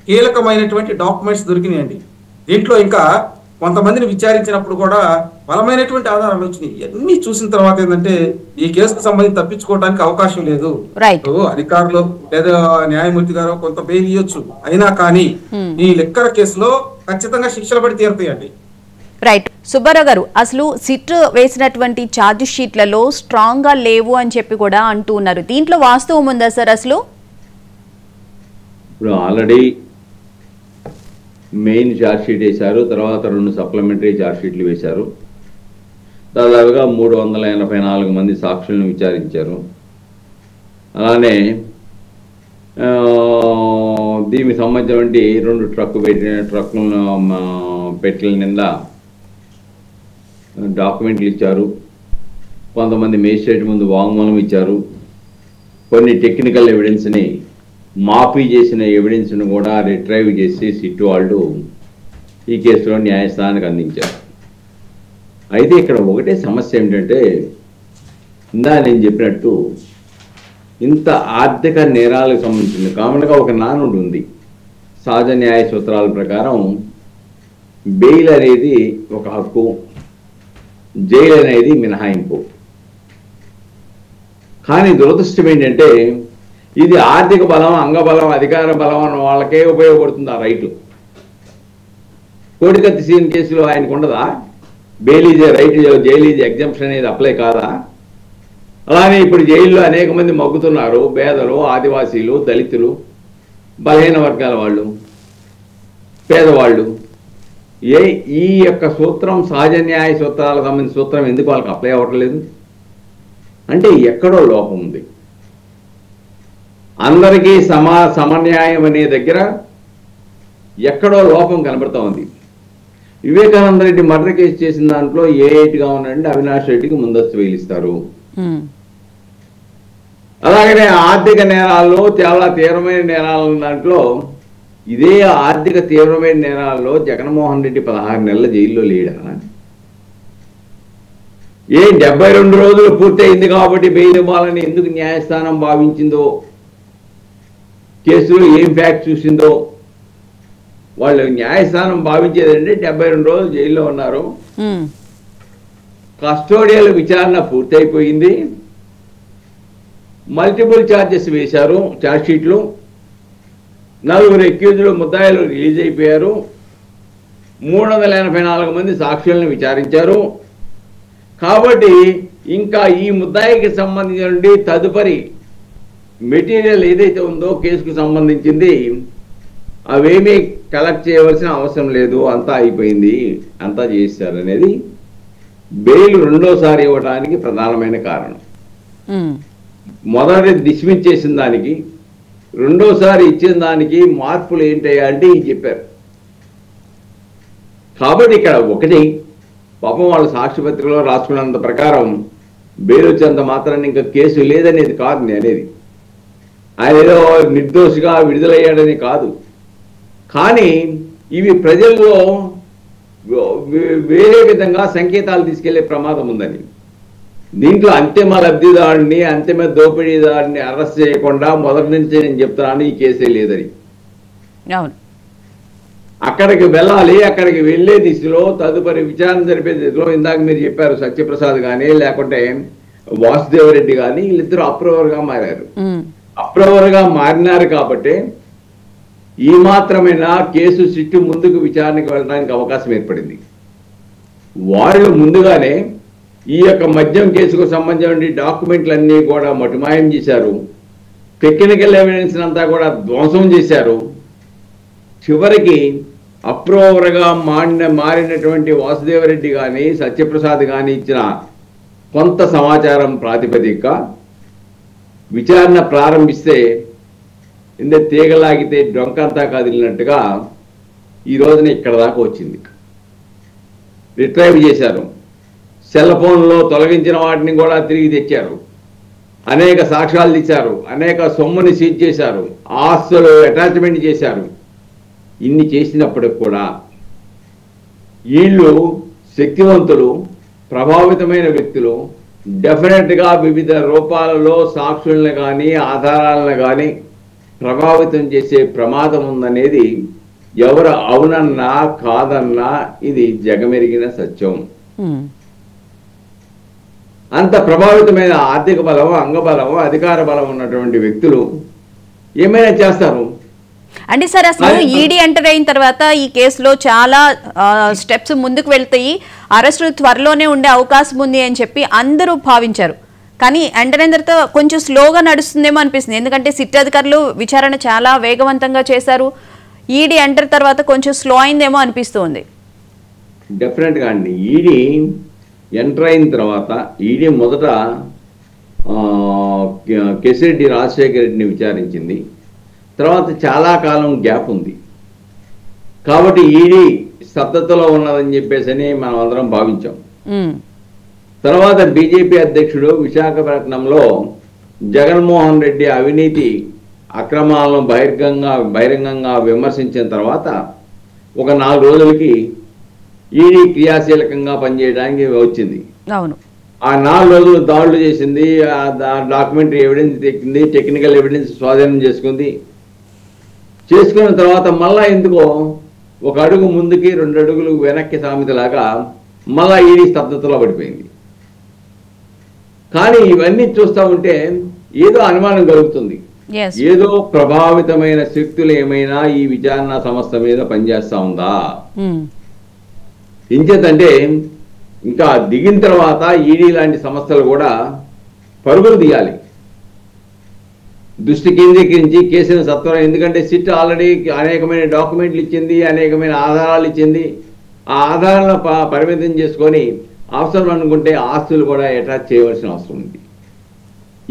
[SPEAKER 4] కీలకమైనటువంటి డాక్యుమెంట్స్ దొరికినాయండి. దీంట్లో ఇంకా కొంతమందిని విచారించినప్పుడు కూడా బలమైనటువంటి ఆధారాలు వచ్చినాయి. ఇవన్నీ చూసిన తర్వాత ఏంటంటే ఈ కేసుకు సంబంధించి తప్పించుకోవడానికి అవకాశం లేదు. అధికారులు లేదా న్యాయమూర్తి గారు కొంత బెయిల్ ఇవ్వచ్చు, అయినా కానీ ఈ లిక్కర్ కేసులో ఖచ్చితంగా శిక్షలు పడి తీరుతాయండి.
[SPEAKER 1] రైట్. సుబ్బారావు గారు, అసలు సిట్ వేసినటువంటి ఛార్జ్ షీట్లలో స్ట్రాంగ్ గా లేవు అని చెప్పి కూడా అంటూ ఉన్నారు. దీంట్లో వాస్తవం ఉందా సార్? అసలు
[SPEAKER 2] ఇప్పుడు ఆల్రెడీ మెయిన్ ఛార్జ్ షీట్ వేశారు, తర్వాత 2 సప్లిమెంటరీ ఛార్జ్ షీట్లు వేశారు. దాదాపుగా 384 మంది సాక్షులను విచారించారు. అలానే దీనికి సంబంధించినటువంటి 2 ట్రక్కులను పెట్టెల నిండా డాక్యుమెంట్లు ఇచ్చారు. కొంతమంది మేజిస్ట్రేట్ ముందు వాంగ్మూలం ఇచ్చారు. కొన్ని టెక్నికల్ ఎవిడెన్స్ని మాఫీ చేసిన ఎవిడెన్స్ను కూడా రిట్రైవ్ చేసి సిట్ వాళ్ళు ఈ కేసులో న్యాయస్థానానికి అందించారు. అయితే ఇక్కడ ఒకటే సమస్య ఏమిటంటే, ఇందా నేను చెప్పినట్టు ఇంత ఆర్థిక నేరాలకు సంబంధించింది కామన్గా ఒక నానుడి ఉంది. సహజ న్యాయ సూత్రాల ప్రకారం బెయిల్ అనేది ఒక హక్కు, జైలు అనేది మినహాయింపు. కానీ దురదృష్టం ఏంటంటే ఇది ఆర్థిక బలం, అంగబలం, అధికార బలం అన్న వాళ్ళకే ఉపయోగపడుతుంది ఆ రైటు. కోడికత్తి సీన్ కేసులో ఆయనకు ఉండదా? Bail is right, jail is exemption అనేది అప్లై కాదా? అలానే ఇప్పుడు జైల్లో అనేక మంది మగ్గుతున్నారు. పేదలు, ఆదివాసీలు, దళితులు, బలహీన వర్గాల వాళ్ళు, పేదవాళ్ళు. ఈ యొక్క సూత్రం, సహజ న్యాయ సూత్రాలకు సంబంధించిన సూత్రం ఎందుకు వాళ్ళకి అప్లై అవ్వట్లేదు అంటే ఎక్కడో లోపం ఉంది. అందరికీ సమన్యాయం అనే దగ్గర ఎక్కడో లోపం కనబడుతూ ఉంది. వివేకానంద రెడ్డి మర్డర్ కేసు చేసిన దాంట్లో A8గా ఉన్నాడంటే అవినాష్ రెడ్డికి ముందస్తు బెయిల్ ఇస్తారు. అలాగనే ఆర్థిక నేరాల్లో చాలా తీవ్రమైన నేరాల దాంట్లో ఇదే ఆర్థిక తీవ్రమైన నేరాల్లో జగన్మోహన్ రెడ్డి 16 నెలల జైల్లో లేడా? 72 రోజులు పూర్తయింది కాబట్టి బెయిల్ ఇవ్వాలని ఎందుకు న్యాయస్థానం భావించిందో, కేసులో ఏం ఫ్యాక్ట్ చూసిందో, వాళ్ళు న్యాయస్థానం భావించేదంటే 72 రోజులు జైల్లో ఉన్నారు, కస్టోడియల్ విచారణ పూర్తయిపోయింది, మల్టిపుల్ ఛార్జెస్ వేశారు, ఛార్జ్ షీట్లు, 4 అక్యూజ్లు ముద్దాయిలు రిలీజ్ అయిపోయారు, 384 మంది సాక్షులను విచారించారు. కాబట్టి ఇంకా ఈ ముద్దాయికి సంబంధించిన తదుపరి మెటీరియల్ ఏదైతే ఉందో కేసుకు సంబంధించింది అవేమీ కలెక్ట్ చేయవలసిన అవసరం లేదు, అంతా అయిపోయింది, అంతా చేశారు అనేది బెయిల్ రెండోసారి ఇవ్వడానికి ప్రధానమైన కారణం. మొదటి డిస్మిస్ చేసిన దానికి రెండోసారి ఇచ్చిన దానికి మార్పులు ఏంటయ్యా అంటే ఇది చెప్పారు. కాబట్టి ఇక్కడ ఒకటి పాపం వాళ్ళ సాక్షిపత్రికలో రాసుకున్నంత ప్రకారం బెయిల్ వచ్చేంత మాత్రాన్ని ఇంకా కేసు లేదనేది కాదు అనేది. ఆయన ఏదో నిర్దోషిగా విడుదలయ్యాడని కాదు, కానీ ఇవి ప్రజల్లో వేరే విధంగా సంకేతాలు తీసుకెళ్లే ప్రమాదం ఉందని. దీంట్లో అంతిమ లబ్ధిదారుని అంతిమ దోపిడీదారుని అరెస్ట్ చేయకుండా మొదటి నుంచి నేను చెప్తున్నాను ఈ కేసే లేదని. అక్కడికి వెళ్ళాలి, అక్కడికి వెళ్లే దిశలో తదుపరి విచారణ జరిపే దిశలో ఇందాక మీరు చెప్పారు సత్యప్రసాద్ కానీ లేకుంటే వాసుదేవరెడ్డి కానీ వీళ్ళిద్దరూ అప్రూవర్గా మారారు. అప్రూవర్గా మారినారు కాబట్టి ఈ మాత్రమైన కేసు సిట్టు ముందుకు విచారణకు వెళ్ళడానికి అవకాశం ఏర్పడింది. వారు ముందుగానే ఈ యొక్క మద్యం కేసుకు సంబంధించిన డాక్యుమెంట్లన్నీ కూడా మటుమాయం చేశారు, టెక్నికల్ ఎవిడెన్స్ అంతా కూడా ధ్వంసం చేశారు. చివరికి అప్రూవర్గా మారినటువంటి వాసుదేవరెడ్డి కానీ సత్యప్రసాద్ కానీ ఇచ్చిన కొంత సమాచారం ప్రాతిపదిక విచారణ ప్రారంభిస్తే ఇంత తీగలాగితే డొంకంతా కదిలినట్టుగా ఈ రోజున ఇక్కడ దాకా వచ్చింది. రిట్రైవ్ చేశారు, సెల్ ఫోన్లో తొలగించిన వాటిని కూడా తిరిగి తెచ్చారు, అనేక సాక్ష్యాలు ఇచ్చారు, అనేక సొమ్ముని సీజ్ చేశారు, ఆస్తులు అటాచ్మెంట్ చేశారు. ఇన్ని చేసినప్పటికి కూడా వీళ్ళు శక్తివంతులు, ప్రభావితమైన వ్యక్తులు డెఫినెట్గా వివిధ రూపాలలో సాక్షులను కానీ ఆధారాలను కానీ ప్రభావితం చేసే ప్రమాదం ఉందనేది ఎవరు అవునన్నా కాదన్నా ఇది జగమెరిగిన సత్యం. అంత ప్రభావితమైన ఆర్థిక బలం, అంగబలం, అధికార బలం ఉన్నటువంటి వ్యక్తులు ఏమైనా చేస్తారు.
[SPEAKER 1] అంటే సార్ అసలు ఈడీ ఎంటర్ అయిన తర్వాత ఈ కేసులో చాలా స్టెప్స్ ముందుకు వెళ్తాయి, అరెస్టు త్వరలోనే ఉండే అవకాశం ఉంది అని చెప్పి అందరూ భావించారు. కానీ ఎంటర్ అయిన తర్వాత కొంచెం స్లోగా నడుస్తుందేమో అనిపిస్తుంది. ఎందుకంటే సిట్ అధికారులు విచారణ చాలా వేగవంతంగా చేశారు. ఈడీ ఎంటర్ తర్వాత కొంచెం స్లో అయిందేమో అనిపిస్తుంది.
[SPEAKER 2] డెఫినెట్గా అండి, ఈడీ ఎంటర్ అయిన తర్వాత ఈడీ మొదట కేసిరెడ్డి రాజశేఖర రెడ్డిని విచారించింది. తర్వాత చాలా కాలం గ్యాప్ ఉంది కాబట్టి ఈడీ స్తబ్దతలో ఉన్నదని చెప్పేసి మనం అందరం భావించాం. తర్వాత బీజేపీ అధ్యక్షుడు విశాఖపట్నంలో జగన్మోహన్ రెడ్డి అవినీతి అక్రమాలను బహిరంగంగా విమర్శించిన తర్వాత ఒక 4 రోజులకి ఈడీ క్రియాశీలకంగా పనిచేయడానికి వచ్చింది.
[SPEAKER 1] అవును,
[SPEAKER 2] ఆ 4 రోజులు దాడులు చేసింది, డాక్యుమెంటరీ ఎవిడెన్స్ తెచ్చింది, టెక్నికల్ ఎవిడెన్స్ స్వాధీనం చేసుకున్న తర్వాత మళ్ళా ఎందుకో ఒక అడుగు ముందుకి 2 అడుగులు వెనక్కి సామెతలాగా మళ్ళా ఈడీ స్తబ్దతలో పడిపోయింది. కానీ ఇవన్నీ చూస్తూ ఉంటే ఏదో అనుమానం కలుగుతుంది, ఏదో ప్రభావితమైన శక్తులు ఏమైనా ఈ విచారణ సంస్థ మీద పనిచేస్తా ఉందా. ఇంచేతంటే ఇంకా దిగిన తర్వాత ఈడీ లాంటి సంస్థలు కూడా పరుగులు తీయాలి, దృష్టి కేంద్రీకరించి కేసును సత్వరం. ఎందుకంటే సిట్ ఆల్రెడీ అనేకమైన డాక్యుమెంట్లు ఇచ్చింది, అనేకమైన ఆధారాలు ఇచ్చింది. ఆ ఆధారాలను పరిమితం చేసుకొని అవసరం అనుకుంటే ఆస్తులు కూడా అటాచ్ చేయవలసిన అవసరం ఉంది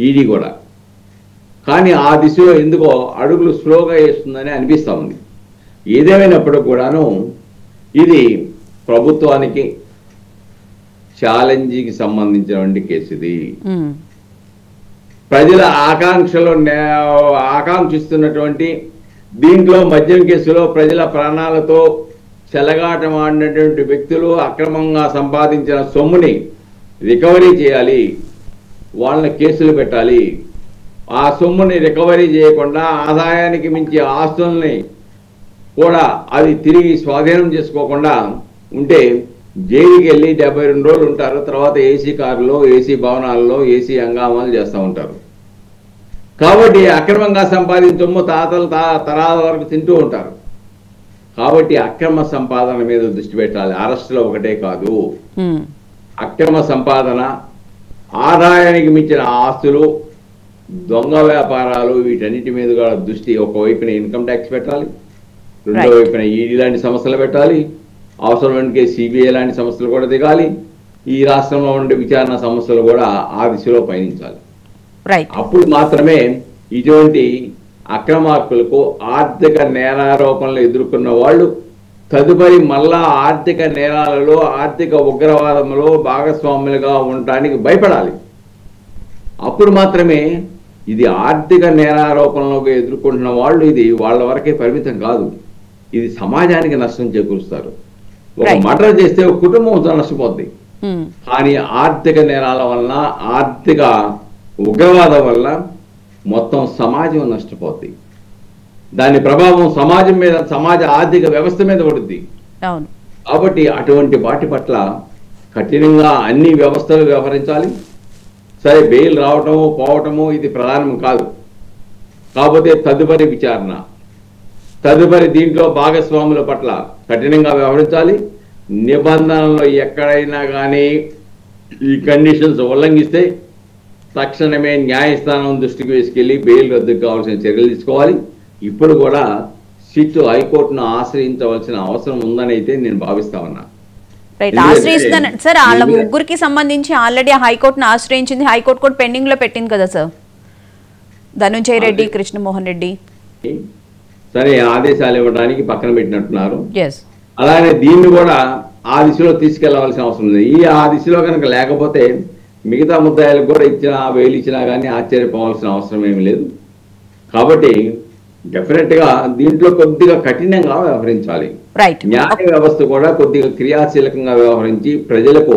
[SPEAKER 2] ఈడీ కూడా. కానీ ఆ దిశలో ఎందుకో అడుగులు స్లోగా వేస్తుందని అనిపిస్తూ ఉంది. ఏదేమైనప్పటికీ కూడాను ఇది ప్రభుత్వానికి ఛాలెంజ్కి సంబంధించినటువంటి కేసు. ఇది ప్రజల ఆకాంక్షిస్తున్నటువంటి దీంట్లో మద్యం కేసులో ప్రజల ప్రాణాలతో చెలగాటమాడినటువంటి వ్యక్తులు అక్రమంగా సంపాదించిన సొమ్ముని రికవరీ చేయాలి, వాళ్ళని కేసులు పెట్టాలి. ఆ సొమ్ముని రికవరీ చేయకుండా ఆదాయానికి మించి ఆస్తుల్ని కూడా అది తిరిగి స్వాధీనం చేసుకోకుండా ఉంటే జైలుకి వెళ్ళి 72 రోజులు ఉంటారు. తర్వాత ఏసీ కారులో, ఏసీ భవనాల్లో, ఏసీ హంగామాలు చేస్తూ ఉంటారు. కాబట్టి అక్రమంగా సంపాదించిన సొమ్ము తరాల వరకు తింటూ ఉంటారు. కాబట్టి అక్రమ సంపాదన మీద దృష్టి పెట్టాలి. అరెస్టులో ఒకటే కాదు, అక్రమ సంపాదన, ఆదాయానికి మించిన ఆస్తులు, దొంగ వ్యాపారాలు వీటన్నిటి మీద కూడా దృష్టి, ఒకవైపున ఇన్కమ్ ట్యాక్స్ పెట్టాలి, రెండో
[SPEAKER 1] Right.
[SPEAKER 2] వైపున ఈడీ లాంటి సంస్థలు పెట్టాలి, అవసరమైనకే సిబిఐ లాంటి సంస్థలు కూడా దిగాలి, ఈ రాష్ట్రంలో ఉండే విచారణ సంస్థలు కూడా ఆ దిశలో పయనించాలి.
[SPEAKER 1] రైట్.
[SPEAKER 2] అప్పుడు మాత్రమే ఇటువంటి అక్రమార్కులకు ఆర్థిక నేరారోపణలు ఎదుర్కొన్న వాళ్ళు తదుపరి మళ్ళా ఆర్థిక నేరాలలో, ఆర్థిక ఉగ్రవాదంలో భాగస్వాములుగా ఉండటానికి భయపడాలి. అప్పుడు మాత్రమే ఇది ఆర్థిక నేరారోపణలకు ఎదుర్కొంటున్న వాళ్ళు ఇది వాళ్ళ వరకే పరిమితం కాదు, ఇది సమాజానికి నష్టం చేకూరుస్తారు. ఒక
[SPEAKER 1] Right.
[SPEAKER 2] మర్డర్ చేస్తే ఒక కుటుంబం నష్టపోద్ది, కానీ ఆర్థిక నేరాల వలన, ఆర్థిక ఉగ్రవాదం వల్ల మొత్తం సమాజం నష్టపోద్ది. దాని ప్రభావం సమాజం మీద, సమాజ ఆర్థిక వ్యవస్థ మీద పడుద్ది.
[SPEAKER 1] అవును.
[SPEAKER 2] కాబట్టి అటువంటి వాటి పట్ల కఠినంగా అన్ని వ్యవస్థలు వ్యవహరించాలి. సరే, బెయిల్ రావటము పోవటము ఇది ప్రధానం కాదు, కాకపోతే తదుపరి విచారణ, తదుపరి దీంట్లో భాగస్వాముల పట్ల కఠినంగా వ్యవహరించాలి. నిబంధనలు ఎక్కడైనా కానీ ఈ కండిషన్స్ ఉల్లంఘిస్తే తక్షణమే న్యాయస్థానం దృష్టికి వేసుకెళ్లి బెయిల్ రద్దుకు కావాల్సిన చర్యలు తీసుకోవాలి. ఇప్పుడు కూడా సిట్ హైకోర్టును ఆశ్రయించవలసిన అవసరం ఉందని అయితే నేను భావిస్తా ఉన్నా.
[SPEAKER 1] రైట్. ఆశ్రయిస్తాను సార్. వాళ్ళ ముగ్గురికి సంబంధించి ఆల్రెడీ హైకోర్టును ఆశ్రయించింది, హైకోర్టు కూడా పెండింగ్ లో పెట్టింది కదా సార్, ధనుంజయ రెడ్డి, కృష్ణమోహన్ రెడ్డి.
[SPEAKER 2] సరే, ఆదేశాలు ఇవ్వడానికి పక్కన పెట్టినట్టున్నారు.
[SPEAKER 1] ఎస్.
[SPEAKER 2] అలానే దీన్ని కూడా ఆ దిశలో తీసుకెళ్లవలసిన అవసరం ఉంది. ఆ దిశలో కనుక లేకపోతే మిగతా ముద్దాయిలకు కూడా బెయిల్ ఇచ్చినా కానీ ఆశ్చర్యపోవాల్సిన అవసరం ఏమి లేదు. కాబట్టి డెఫినెట్ గా దీంట్లో కొద్దిగా కఠినంగా వ్యవహరించాలి.
[SPEAKER 1] రైట్.
[SPEAKER 2] న్యాయ వ్యవస్థ కూడా కొద్దిగా క్రియాశీలకంగా వ్యవహరించి ప్రజలకు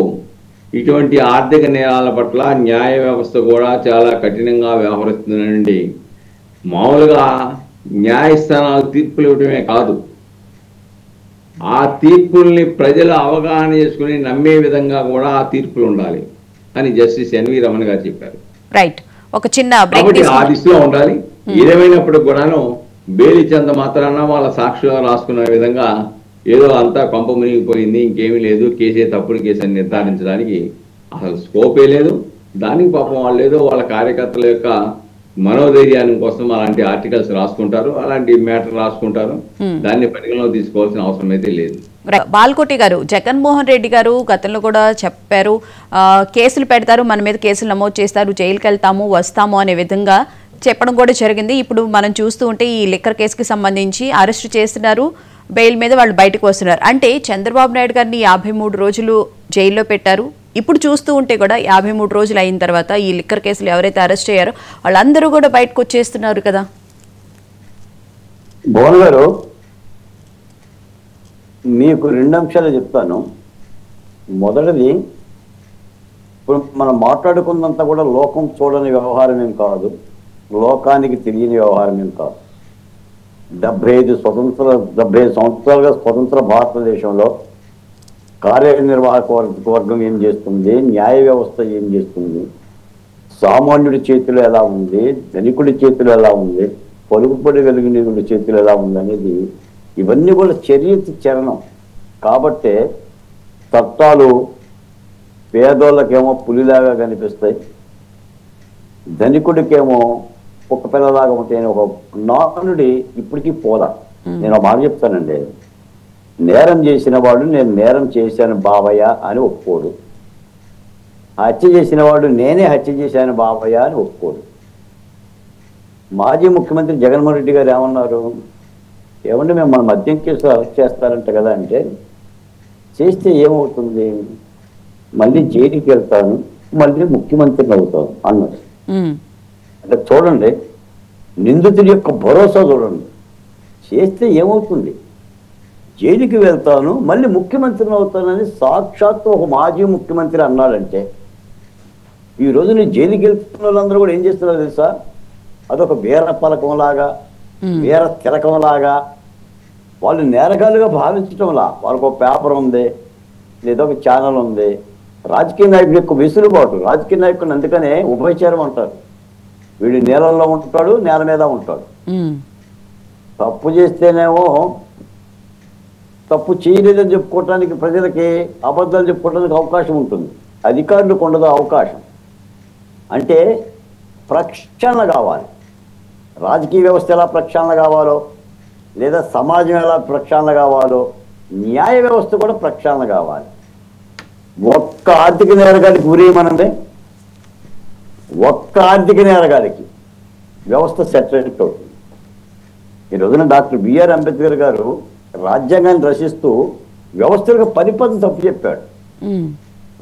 [SPEAKER 2] ఇటువంటి ఆర్థిక నేరాల పట్ల న్యాయ వ్యవస్థ కూడా చాలా కఠినంగా వ్యవహరిస్తుందండి. మామూలుగా న్యాయస్థానాలు తీర్పులు ఇవ్వడమే కాదు, ఆ తీర్పుల్ని ప్రజలు అవగాహన చేసుకుని నమ్మే విధంగా కూడా ఆ తీర్పులు ఉండాలి అని జస్టిస్ ఎన్వి రమణ గారు చెప్పారు.
[SPEAKER 1] రైట్. ఒక చిన్న బ్రేక్
[SPEAKER 2] కాబట్టి ఆ దిశలో ఉండాలి. ఏదేమైనప్పుడు కూడాను బెయిల్ ఇచ్చేంత మాత్రాన వాళ్ళ సాక్షులు రాసుకున్న విధంగా ఏదో అంతా కొంప మునిగిపోయింది, ఇంకేమీ లేదు, కేసే తప్పుడు కేసు అని నిర్ధారించడానికి అసలు స్కోపే లేదు. దానికి పాపం వాళ్ళు ఏదో వాళ్ళ కార్యకర్తల యొక్క మనోధైర్యాన్ని కోసం అలాంటి ఆర్టికల్స్ రాసుకుంటారు, అలాంటి మ్యాటర్ రాసుకుంటారు. దాన్ని పరిగణలో తీసుకోవాల్సిన అవసరం అయితే లేదు.
[SPEAKER 1] బాల్కోటి గారు, జగన్మోహన్ రెడ్డి గారు గతంలో కూడా చెప్పారు, కేసులు పెడతారు, మన మీద కేసులు నమోదు చేస్తారు, జైలుకి వెళ్తాము వస్తాము అనే విధంగా చెప్పడం కూడా జరిగింది. ఇప్పుడు మనం చూస్తూ ఉంటే ఈ లిక్కర్ కేసుకి సంబంధించి అరెస్టు చేస్తున్నారు, బెయిల్ మీద వాళ్ళు బయటకు వస్తున్నారు. అంటే చంద్రబాబు నాయుడు గారిని 53 రోజులు జైల్లో పెట్టారు. ఇప్పుడు చూస్తూ ఉంటే కూడా 53 రోజులు అయిన తర్వాత ఈ లిక్కర్ కేసులు ఎవరైతే అరెస్ట్ అయ్యారో వాళ్ళందరూ కూడా బయటకు వచ్చేస్తున్నారు కదా.
[SPEAKER 3] భువన్ గారు, మీకు 2 అంశాలు చెప్తాను. మొదటిది, ఇప్పుడు మనం మాట్లాడుకున్నంత కూడా లోకం చూడని వ్యవహారం ఏం కాదు, లోకానికి తెలియని వ్యవహారం ఏం కాదు. 75 సంవత్సరాలుగా స్వతంత్ర భారతదేశంలో కార్యనిర్వాహక వర్గం ఏం చేస్తుంది, న్యాయ వ్యవస్థ ఏం చేస్తుంది, సామాన్యుడి చేతిలో ఎలా ఉంది, ధనికుడి చేతిలో ఎలా ఉంది, పలుకుబడి కలిగిన చేతిలో ఎలా ఉంది అనేది ఇవన్నీ కూడా చరణం. కాబట్టే చట్టాలు పేదోళ్ళకేమో పులిలాగా కనిపిస్తాయి, ధనికుడికేమో కుక్క పిల్లలాగా ఉంటాయని ఒక నానుడి ఇప్పటికీ పోదా. నేను మాట చెప్తానండి, నేరం చేసిన వాడు నేను నేరం చేశాను బావయ్య అని ఒప్పుకోడు, హత్య చేసిన వాడు నేనే హత్య చేశాను బావయ్య అని ఒప్పుకోడు. మాజీ ముఖ్యమంత్రి జగన్మోహన్ రెడ్డి గారు ఏమన్నారు, ఏమంటే మేము మన మద్యం కేసు అరెస్ట్ చేస్తారంట కదా అంటే, చేస్తే ఏమవుతుంది, మళ్ళీ జైలుకి వెళ్తాను, మళ్ళీ ముఖ్యమంత్రిని అవుతాను అన్నారు. అంటే చూడండి, నిందితుడి యొక్క భరోసా చూడండి. చేస్తే ఏమవుతుంది, జైలుకి వెళ్తాను మళ్ళీ ముఖ్యమంత్రిని అవుతానని సాక్షాత్తు ఒక మాజీ ముఖ్యమంత్రి అన్నాడంటే, ఈరోజు నేను జైలుకి వెళ్తున్న వాళ్ళందరూ కూడా ఏం చేస్తున్నారో తెలుసా, అదొక వీర పలకంలాగా, వీర తిలకంలాగా, వాళ్ళు నేరగాలుగా భావించటంలా. వాళ్ళకు ఒక పేపర్ ఉంది, లేదా ఒక ఛానల్ ఉంది. రాజకీయ నాయకుడు యొక్క వెసులుబాటు, రాజకీయ నాయకుడిని అందుకనే ఉభయచారం అంటారు. వీడు నేలల్లో ఉంటాడు, నేల మీద ఉంటాడు. తప్పు చేస్తేనేమో తప్పు చేయలేదని చెప్పుకోవటానికి, ప్రజలకి అబద్ధాలు చెప్పుకోవడానికి అవకాశం ఉంటుంది, అధికారులకు ఉండదు అవకాశం. అంటే ప్రక్షాళన కావాలి. రాజకీయ వ్యవస్థ ఎలా ప్రక్షాళన కావాలో, లేదా సమాజం ఎలా ప్రక్షాళన కావాలో, న్యాయ వ్యవస్థ కూడా ప్రక్షాళన కావాలి. ఒక్క ఆర్థిక నేరగాడికి ఉరేయమనండి, ఒక్క ఆర్థిక నేరగాడికి వ్యవస్థ సెటరేట్ అవుతుంది. ఈ రోజున డాక్టర్ బిఆర్ అంబేద్కర్ గారు రాజ్యాంగాన్ని రచిస్తూ వ్యవస్థలకు పరిపథం తప్పు చెప్పాడు.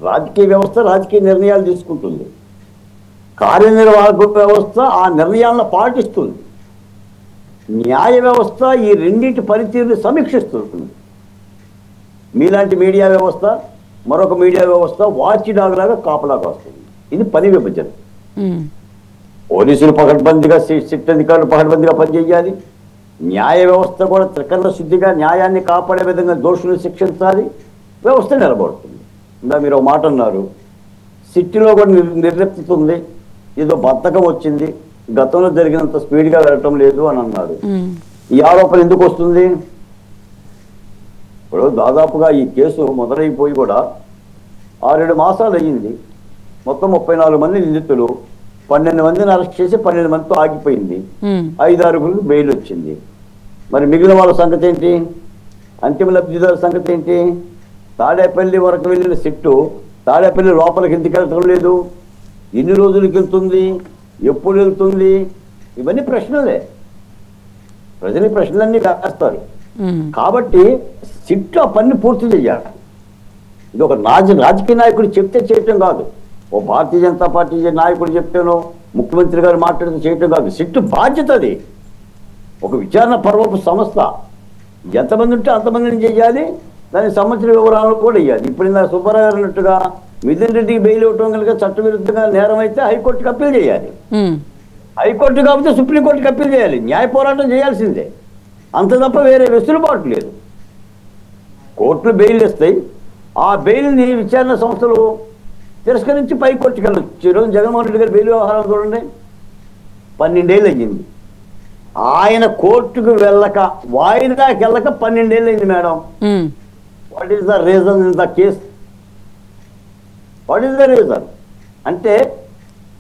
[SPEAKER 3] రాజకీయ వ్యవస్థ రాజకీయ నిర్ణయాలు తీసుకుంటుంది, కార్యనిర్వాహక వ్యవస్థ ఆ నిర్ణయాలను పాటిస్తుంది, న్యాయ వ్యవస్థ ఈ రెండింటి పనితీరుని సమీక్షిస్తుంది. మీలాంటి మీడియా వ్యవస్థ మరొక మీడియా వ్యవస్థ వాచ్ డాగ్ లాగా కాపలాగా వస్తుంది. ఇది పని విభజన. పోలీసులు పకడ్బందీగా, సిట్ అధికారులు పకడ్బందీగా పనిచేయాలి. న్యాయ వ్యవస్థ కూడా త్రికరణ శుద్ధిగా న్యాయాన్ని కాపాడే విధంగా దోషులను శిక్షించాలి. వ్యవస్థ నిలబడుతుంది. ఇంకా మీరు ఒక మాట అన్నారు, సిట్టిలో కూడా నిర్లిప్తత ఉంది, ఏదో బద్ధకం వచ్చింది, గతంలో జరిగినంత స్పీడ్గా వెళ్ళటం లేదు అని అన్నారు. ఈ ఆరోపణ ఎందుకు వస్తుంది? ఇప్పుడు దాదాపుగా ఈ కేసు మొదలైపోయి కూడా 6-7 మాసాలు అయ్యింది. మొత్తం 34 మంది నిందితులు, 12 మందిని అరెస్ట్ చేసి 12 మందితో ఆగిపోయింది. 5-6 బెయిల్ వచ్చింది. మరి మిగిలిన వాళ్ళ సంగతి ఏంటి? అంతిమ లబ్ధిదారు సంగతి ఏంటి? తాడేపల్లి వరకు వెళ్ళిన సిట్టు తాడేపల్లి లోపలికి ఎందుకు వెళ్ళటం లేదు? ఎన్ని రోజులకి వెళ్తుంది? ఎప్పుడు వెళ్తుంది? ఇవన్నీ ప్రశ్నలే. ప్రజలు ప్రశ్నలన్నీ వేస్తారు. కాబట్టి సిట్టు ఆ పని పూర్తి చేయాలి. ఇది ఒక రాజకీయ నాయకుడు చెప్తే చేయటం కాదు, ఓ భారతీయ జనతా పార్టీ నాయకుడు చెప్తేనో ముఖ్యమంత్రి గారు మాట్లాడితే చేయటం కాదు. సిట్టు బాధ్యత అది. ఒక విచారణ పర్వపు సంస్థ, ఎంతమంది ఉంటే అంతమందిని చేయాలి, దానికి సంబంధించిన వివరాలు కూడా ఇవ్వాలి. ఇప్పుడు ఇందాక సుబ్బారావు గారు అన్నట్టుగా మిథున్ రెడ్డికి బెయిల్ ఇవ్వటం కనుక చట్టవిరుద్ధంగా నేరం అయితే హైకోర్టుకి అప్పీల్ చేయాలి. హైకోర్టు కాకపోతే సుప్రీంకోర్టుకి అప్పీల్ చేయాలి. న్యాయ పోరాటం చేయాల్సిందే, అంత తప్ప వేరే వెసులుబాటు లేదు. కోర్టులు బెయిల్ ఇస్తాయి, ఆ బెయిల్ని విచారణ సంస్థలు తిరస్కరించి పైకోర్టుకి వెళ్ళొచ్చు. ఈరోజు జగన్మోహన్ రెడ్డి గారు బెయిల్ వ్యవహారం చూడండి, 12 ఏళ్ళు అయ్యింది. ఆయన కోర్టుకు వెళ్ళక, వాయిదాకి వెళ్ళక 12 ఏళ్ళు అయింది madam. What is the reason in the case? What is the reason అంటే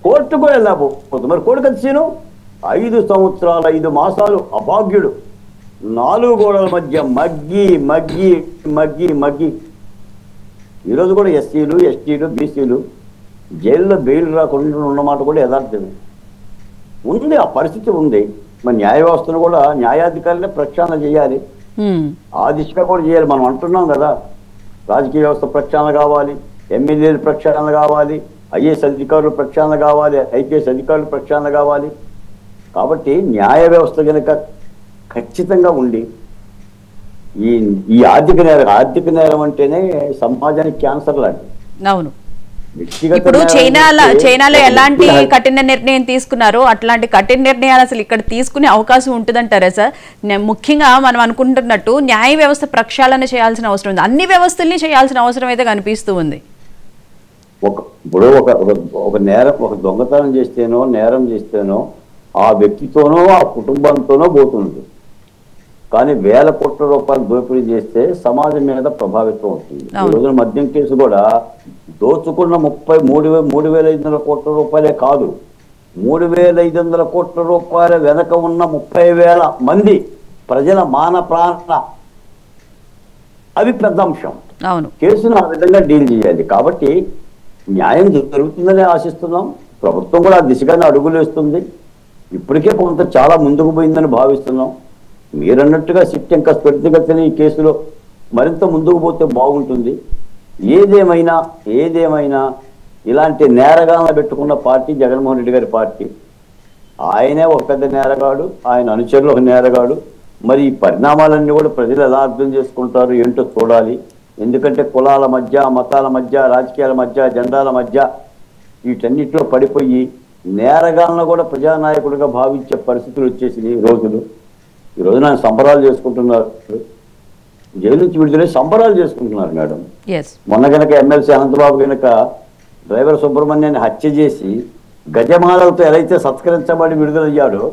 [SPEAKER 3] కోర్టు కూడా వెళ్ళకపోతుంది. మరి కోర్టు కచ్చేను 5 సంవత్సరాలు 5 మాసాలు అభాగ్యుడు 4 గోడల మధ్య మగ్గి మగ్గి మగ్గి మగ్గి ఈరోజు కూడా ఎస్సీలు, ఎస్టీలు, బీసీలు జైల్లో బెయిల్ రాకుండా ఉన్నమాట కూడా యథార్థమే ఉంది. ఆ పరిస్థితి ఉంది. మరి న్యాయ వ్యవస్థను కూడా న్యాయాధికారులే ప్రక్షాళన చేయాలి, ఆ దిశగా కూడా చేయాలి. మనం అంటున్నాం కదా, రాజకీయ వ్యవస్థ ప్రక్షాళన కావాలి, ఎమ్మెల్యేలు ప్రక్షాళన కావాలి, ఐఏఎస్ అధికారులు ప్రక్షాళన కావాలి, ఐపీఎస్ అధికారులు ప్రక్షాళన కావాలి. కాబట్టి న్యాయ వ్యవస్థ కనుక ఖచ్చితంగా ఉండి ఈ ఆర్థిక నేరం అంటేనే సమాజానికి క్యాన్సర్ లాంటి.
[SPEAKER 1] అవును. ఇప్పుడు చైనాలో ఎలాంటి కఠిన నిర్ణయం తీసుకున్నారో అట్లాంటి కఠిన నిర్ణయాలు అసలు ఇక్కడ తీసుకునే అవకాశం ఉంటుందంటారా సార్? ముఖ్యంగా మనం అనుకుంటున్నట్టు న్యాయ వ్యవస్థ ప్రక్షాళన చేయాల్సిన అవసరం ఉంది, అన్ని వ్యవస్థల్ని చేయాల్సిన అవసరం అయితే కనిపిస్తూ ఉంది.
[SPEAKER 3] ఇప్పుడు ఒక నేరం, ఒక దొంగతనం చేస్తేనో నేరం చేస్తేనో ఆ వ్యక్తితోనో ఆ కుటుంబంతోనో పోతుంది. కానీ వేల కోట్ల రూపాయలు దోపిడీ చేస్తే సమాజం మీద ప్రభావితం అవుతుంది. ఈ రోజున మద్యం కేసు కూడా దోచుకున్న 3,500 కోట్ల రూపాయలే కాదు, 3,500 కోట్ల రూపాయల వెనక ఉన్న 30,000 మంది ప్రజల మాన ప్రాణ, అవి పెద్ద అంశం. కేసును ఆ విధంగా డీల్ చేయాలి. కాబట్టి న్యాయం జరుగుతుందని ఆశిస్తున్నాం. ప్రభుత్వం కూడా ఆ దిశగానే అడుగులు వేస్తుంది. ఇప్పటికే కొంత చాలా ముందుకు పోయిందని భావిస్తున్నాం. మీరన్నట్టుగా సిట్ ఇంకా త్వరితగతిన ఈ కేసులో మరింత ముందుకు పోతే బాగుంటుంది. ఏదేమైనా ఇలాంటి నేరగాలను పెట్టుకున్న పార్టీ జగన్మోహన్ రెడ్డి గారి పార్టీ. ఆయనే ఒక పెద్ద నేరగాడు, ఆయన అనుచరులు ఒక నేరగాడు. మరి ఈ పరిణామాలన్నీ కూడా ప్రజలు ఎలా అర్థం చేసుకుంటారు ఏంటో చూడాలి. ఎందుకంటే కులాల మధ్య, మతాల మధ్య, రాజకీయాల మధ్య, జెండాల మధ్య వీటన్నిటిలో పడిపోయి నేరగాలను కూడా ప్రజానాయకుడిగా భావించే పరిస్థితులు వచ్చేసినాయి ఈ రోజున సంబరాలు చేసుకుంటున్నారు. జైలు నుంచి విడుదలై సంబరాలు చేసుకుంటున్నారు మేడం. మొన్న కనుక ఎమ్మెల్సీ అనంతబాబు కనుక డ్రైవర్ సుబ్రహ్మణ్యాన్ని హత్య చేసి గజమాలలతో ఎలా అయితే సత్కరించబడి విడుదలయ్యాడో,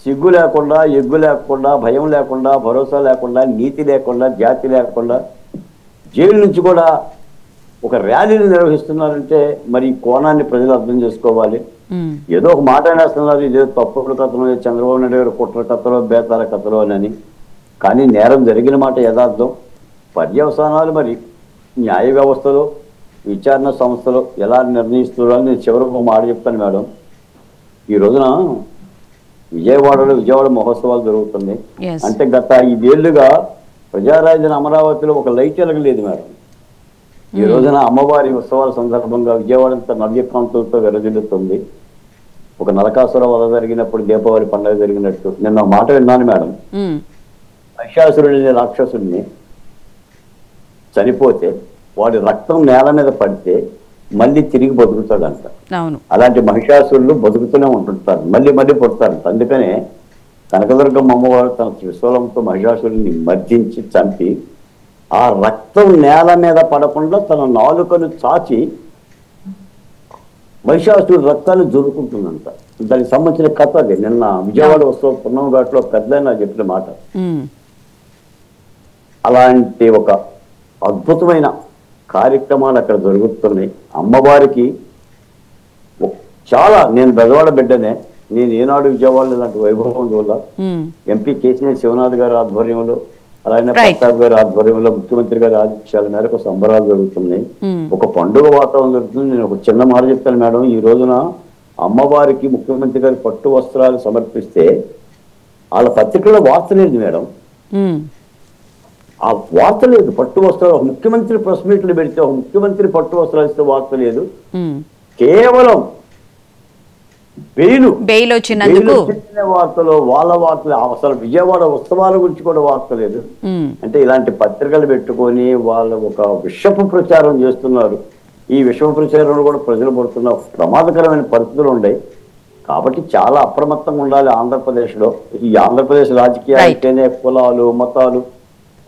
[SPEAKER 3] సిగ్గు లేకుండా, ఎగ్గు లేకుండా, భయం లేకుండా, భరోసా లేకుండా, నీతి లేకుండా, జాతి లేకుండా జైలు నుంచి కూడా ఒక ర్యాలీని నిర్వహిస్తున్నారంటే మరి ఈ కోణాన్ని ప్రజలు అర్థం చేసుకోవాలి. ఏదో ఒక మాట అనేస్తున్నారు, ఇదే తప్పుడు కథలో, చంద్రబాబు నాయుడు గారు కుట్ర కథలో, బేతాల కథలో అని. కానీ నేరం జరిగిన మాట యథార్థం. పర్యవసానాలు మరి న్యాయ వ్యవస్థలో, విచారణ సంస్థలో ఎలా నిర్ణయిస్తున్నారో నేను చివరికి ఒక మాట చెప్తాను మేడం. ఈ రోజున విజయవాడ మహోత్సవాలు జరుగుతుంది. అంటే గత 5 ఏళ్లుగా ప్రజారాజధాని అమరావతిలో ఒక లైట్ వెలగలేదు మేడం. ఈ రోజున అమ్మవారి ఉత్సవాల సందర్భంగా విజయవాడ అంతా నవ్యకాంతులతో వెరజిల్లుతుంది. ఒక నరకాసుర వధ జరిగినప్పుడు దీపావళి పండుగ జరిగినట్టు. నిన్న మాట విన్నాను మేడం. మహిషాసురుడిని, రాక్షసుడిని చనిపోతే వాడి రక్తం నేల మీద పడితే మళ్ళీ తిరిగి బతుకుతాడంట. అలాంటి మహిషాసురులు బతుకుతూనే ఉంటుంటారు, మళ్ళీ మళ్ళీ పుడతారంట. అందుకనే కనకదుర్గమ్మ అమ్మవారు తన త్రిశూలంతో మహిషాసురుడిని మర్దించి చంపి ఆ రక్తం నేల మీద పడకుండా తన నాలుకను చాచి మహిషాసురుడు రక్తాన్ని జరుపుకుంటుందంట. దానికి సంబంధించిన కథ అది. నిన్న విజయవాడ ఉత్సవం పున్నమ ఘాట్లో పెద్దయినా చెప్పిన మాట. అలాంటి ఒక అద్భుతమైన కార్యక్రమాలు అక్కడ జరుగుతున్నాయి. అమ్మవారికి చాలా, నేను బెజవాడ బిడ్డనే, నేను ఏనాడు విజయవాడ ఇలాంటి వైభవం వల్ల ఎంపీ కేసీఆర్ శివనాథ్ గారి ఆధ్వర్యంలో, అలాగే ప్రతాప్ గారి ఆధ్వర్యంలో, ముఖ్యమంత్రి గారి ఆదేశాల మేరకు సంబరాలు జరుగుతున్నాయి. ఒక పండుగ వాతావరణం జరుగుతుంది. నేను ఒక చిన్న మాట చెప్తాను మేడం. ఈ రోజున అమ్మవారికి ముఖ్యమంత్రి గారి పట్టు వస్త్రాలు సమర్పిస్తే వాళ్ళ పత్రికల్లో వార్త లేదు మేడం. ఆ వార్త లేదు. పట్టు వస్త్రాలు, ఒక ముఖ్యమంత్రి ప్రెస్ మీట్లు పెడితే ఒక ముఖ్యమంత్రి పట్టు వస్త్రాలు ఇస్తే వార్త లేదు. కేవలం బెయిల్ వచ్చినందుకు వార్తలు, వాళ్ళ వార్తలు, అసలు విజయవాడ ఉత్సవాల గురించి కూడా వార్త లేదు. అంటే ఇలాంటి పత్రికలు పెట్టుకొని వాళ్ళు ఒక విషపు ప్రచారం చేస్తున్నారు. ఈ విషమ ప్రచారంలో కూడా ప్రజలు పడుతున్న ప్రమాదకరమైన పరిస్థితులు ఉన్నాయి. కాబట్టి చాలా అప్రమత్తంగా ఉండాలి ఆంధ్రప్రదేశ్లో. ఈ ఆంధ్రప్రదేశ్ రాజకీయాలు అయితేనే కులాలు, మతాలు,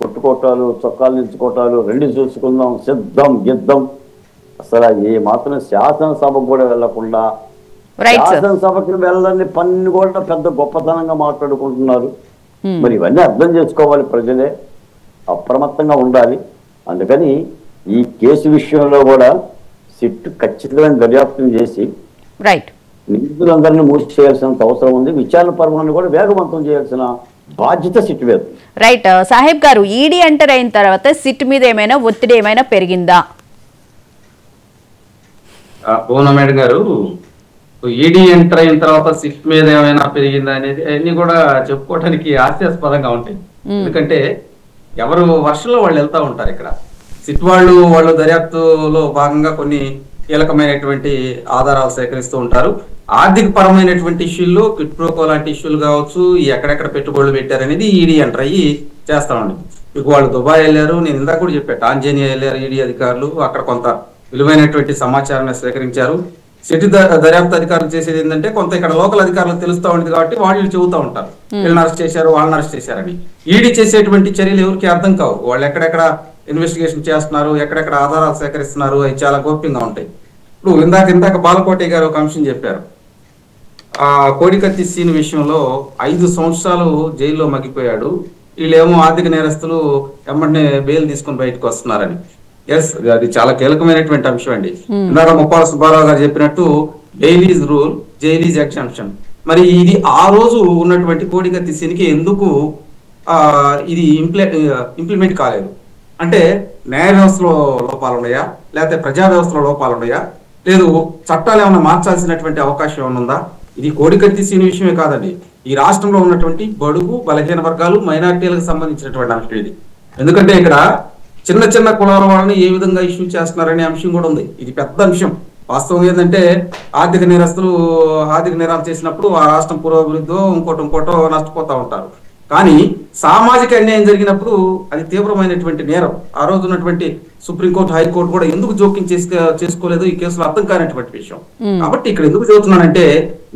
[SPEAKER 3] కొట్టుకోటాలు, చొక్కాలు నిలుచుకోవటాలు రెండు చూసుకుందాం, సిద్ధం యుద్ధం. అసలు ఏ మాత్రం శాసనసభకు కూడా వెళ్లకుండా శాసనసభకి వెళ్ళని పని కూడా పెద్ద గొప్పతనంగా మాట్లాడుకుంటున్నారు. మరి ఇవన్నీ అర్థం చేసుకోవాలి ప్రజలే, అప్రమత్తంగా ఉండాలి. అందుకని ఈ కేసు విషయంలో కూడా సిట్ ఖచ్చితమైన దర్యాప్తు చేసి నిందితులందరినీ మూసి చేయాల్సిన అవసరం ఉంది. విచారణ పర్వాన్ని కూడా వేగవంతం చేయాల్సిన బాధ్యత సిట్ మీద.
[SPEAKER 1] రైట్ సాహెబ్ గారు, ఈడీ ఎంటర్ అయిన తర్వాత సిట్ మీద ఏమైనా ఒత్తిడి ఏమైనా పెరిగిందా?
[SPEAKER 4] మేడం గారు, ఈడీ ఎంటర్ అయిన తర్వాత సిట్ మీద ఏమైనా పెరిగిందా అనేది అన్ని కూడా చెప్పుకోవడానికి హాస్యాస్పదంగా ఉంటాయి. ఎందుకంటే ఎవరు వర్షంలో వాళ్ళు వెళ్తా ఉంటారు. ఇక్కడ సిట్ వాళ్ళు దర్యాప్తులో భాగంగా కొన్ని కీలకమైనటువంటి ఆధారాలు సేకరిస్తూ ఉంటారు. ఆర్థిక పరమైనటువంటి ఇష్యూల్లో క్విడ్ ప్రోకో లాంటి ఇష్యూలు కావచ్చు, ఎక్కడెక్కడ పెట్టుబడులు పెట్టారనేది ఈడీ ఎంటర్ అయ్యి చేస్తామండి. మీకు వాళ్ళు దుబాయ్ వెళ్ళారు, నేను ఇందాక కూడా చెప్పాను, టాంజానియా వెళ్ళారు ఈడీ అధికారులు. అక్కడ కొంత విలువైనటువంటి సమాచారాన్ని సేకరించారు. సిటీ దర్యాప్తు అధికారులు చేసేది ఏంటంటే కొంత ఇక్కడ లోకల్ అధికారులకు తెలుస్తూ ఉంటుంది కాబట్టి వాళ్ళు చెబుతూ ఉంటారు వీళ్ళని అరెస్ట్ చేశారు, వాళ్ళని అరెస్ట్ చేశారని. ఈడీ చేసేటువంటి చర్యలు ఎవరికి అర్థం కావు. వాళ్ళు ఎక్కడెక్కడ ఇన్వెస్టిగేషన్ చేస్తున్నారు, ఎక్కడెక్కడ ఆధారాలు సేకరిస్తున్నారు, అవి చాలా గోప్యంగా ఉంటాయి. ఇప్పుడు ఇందాక బాలకోటి గారు ఒక అంశం చెప్పారు. ఆ కోడికత్తి సీన్ విషయంలో 5 సంవత్సరాలు జైల్లో మగ్గిపోయాడు, వీళ్ళేమో ఆర్థిక నేరస్తులు ఎమ్మటనే బెయిల్ తీసుకుని బయటకు వస్తున్నారని. ఎస్, అది చాలా కీలకమైనటువంటి అంశం అండి. ఇందాక ముప్పాల సుబ్బారావు గారు చెప్పినట్టు bail is rule, jail is exemption. మరి ఇది ఆ రోజు ఉన్నటువంటి కోడికత్తి సీన్కి ఎందుకు ఇది ఇంప్లిమెంట్ కాలేదు అంటే న్యాయ వ్యవస్థలో లోపాలు ఉన్నాయా, లేకపోతే ప్రజా వ్యవస్థలో లోపాలు ఉన్నాయా, లేదు చట్టాలు ఏమైనా మార్చాల్సినటువంటి అవకాశం ఏమైనా ఉందా? ఇది కోడికత్తి సీన్ విషయమే కాదండి, ఈ రాష్ట్రంలో ఉన్నటువంటి బడుగు బలహీన వర్గాలు మైనార్టీలకు సంబంధించినటువంటి అంశం ఇది. ఎందుకంటే ఇక్కడ చిన్న కులాల వాళ్ళని ఏ విధంగా ఇష్యూ చేస్తున్నారనే అంశం కూడా ఉంది. ఇది పెద్ద అంశం. వాస్తవం ఏంటంటే ఆర్థిక నేరస్తులు ఆర్థిక నేరాలు చేసినప్పుడు ఆ రాష్ట్రం పురోభివృద్ధో ఇంకోటో నష్టపోతా ఉంటారు. కానీ సామాజిక అన్యాయం జరిగినప్పుడు అది తీవ్రమైనటువంటి నేరం. ఆ రోజు ఉన్నటువంటి సుప్రీంకోర్టు, హైకోర్టు కూడా ఎందుకు జోక్యం చేసుకోలేదు ఈ కేసులో అర్థం కానటువంటి విషయం. కాబట్టి ఇక్కడ ఎందుకు చెబుతున్నానంటే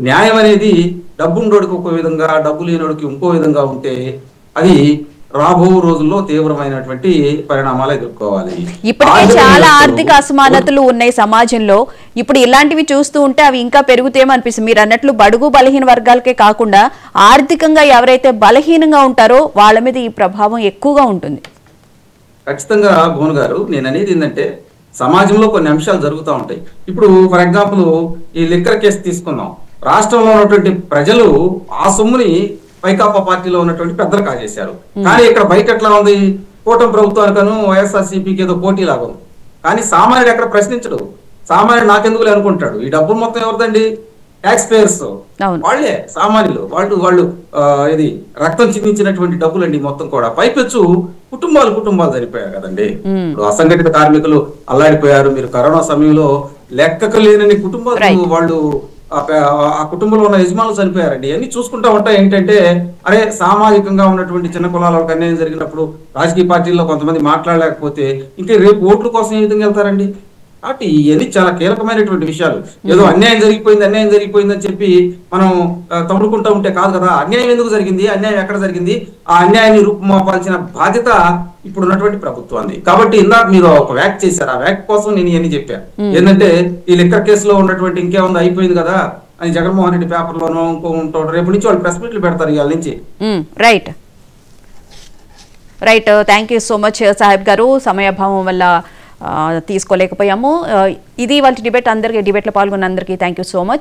[SPEAKER 4] న్యాయం అనేది డబ్బున్నోడికి ఒక విధంగా, డబ్బు లేనోడికి ఇంకో విధంగా ఉంటే అది రాబో రోజుల్లో తీవ్రమైనటువంటి పరిణామాలు ఎదుర్కోవాలి.
[SPEAKER 1] ఇప్పటికే చాలా ఆర్థిక అసమానతలు ఉన్నాయి సమాజంలో. ఇప్పుడు ఇలాంటివి చూస్తూ ఉంటే అవి ఇంకా పెరుగుతాయేమనిపిస్తుంది. మీరు అన్నట్లు బడుగు బలహీన వర్గాలకే కాకుండా ఆర్థికంగా ఎవరైతే బలహీనంగా ఉంటారో వాళ్ళ మీద ఈ ప్రభావం ఎక్కువగా ఉంటుంది.
[SPEAKER 4] ఖచ్చితంగా భువన్ గారు, నేను అనేది ఏంటంటే సమాజంలో కొన్ని అంశాలు జరుగుతూ ఉంటాయి. ఇప్పుడు ఫర్ ఎగ్జాంపుల్ ఈ లిక్కర్ కేసు తీసుకుందాం. రాష్ట్రంలో ఉన్నటువంటి ప్రజలు ఆ సొమ్ముని వైకాపా పార్టీలో ఉన్నటువంటి పెద్దలు కాజేశారు. కానీ ఇక్కడ బయట ఎట్లా ఉంది, కూటమి ప్రభుత్వానికను వైఎస్ఆర్సీపీకి ఏదో పోటీ లాగా ఉంది. కానీ సామాన్యుడు ఎక్కడ ప్రశ్నించడు. సామాన్యుడు నాకెందుకులే అనుకుంటాడు. ఈ డబ్బులు మొత్తం ఎవరిదండి? ట్యాక్స్ పేయర్స్ వాళ్ళే, సామాన్యులు. వాళ్ళు ఇది రక్తం చిందించినటువంటి డబ్బులండి మొత్తం కూడా. పైపెచ్చు కుటుంబాలు చనిపోయారు కదండి. ఇప్పుడు అసంఘటిత కార్మికులు అల్లాడిపోయారు. మీరు కరోనా సమయంలో లెక్కకు లేనని కుటుంబాలు, వాళ్ళు ఆ కుటుంబంలో ఉన్న యజమానులు చనిపోయారండి. ఇవన్నీ చూసుకుంటా ఉంటాయి. ఏంటంటే అరే సామాజికంగా ఉన్నటువంటి చిన్న కులాలకు అన్యాయం జరిగినప్పుడు రాజకీయ పార్టీల్లో కొంతమంది మాట్లాడలేకపోతే ఇంకా రేపు ఓట్ల కోసం ఏ విధంగా వెళ్తారండి? కాబట్టి ఇవన్నీ చాలా కీలకమైనటువంటి విషయాలు. ఏదో అన్యాయం జరిగిపోయింది అని చెప్పి మనం తమ్ముడుకుంటూ ఉంటే కాదు కదా. అన్యాయం ఎందుకు జరిగింది, అన్యాయం ఎక్కడ జరిగింది, ఆ అన్యాయాన్ని రూపుమాపాల్సిన బాధ్యత ఇప్పుడు ఉన్నటువంటి ప్రభుత్వాన్ని. కాబట్టి ఇందాక మీరు ఒక వ్యాక్ చేశారు. ఆ వ్యాక్ కోసం నేను ఇవన్నీ చెప్పాను. ఏంటంటే ఈ లిక్కర్ కేసులో ఉన్నటువంటి ఇంకేముంది, అయిపోయింది కదా అని జగన్మోహన్ రెడ్డి పేపర్లోనో ఇంకో రేపు నుంచి వాళ్ళు ప్రెస్ మీట్లు పెడతారు ఇవాళ నుంచి.
[SPEAKER 1] Right thank you so much Saheb గారు. సమయాభావం వల్ల తీసుకోలేకపోయాము. ఇది వాళ్ళ డిబేట్. డిబేట్లో పాల్గొన్న అందరికీ థ్యాంక్ యూ సో మచ్.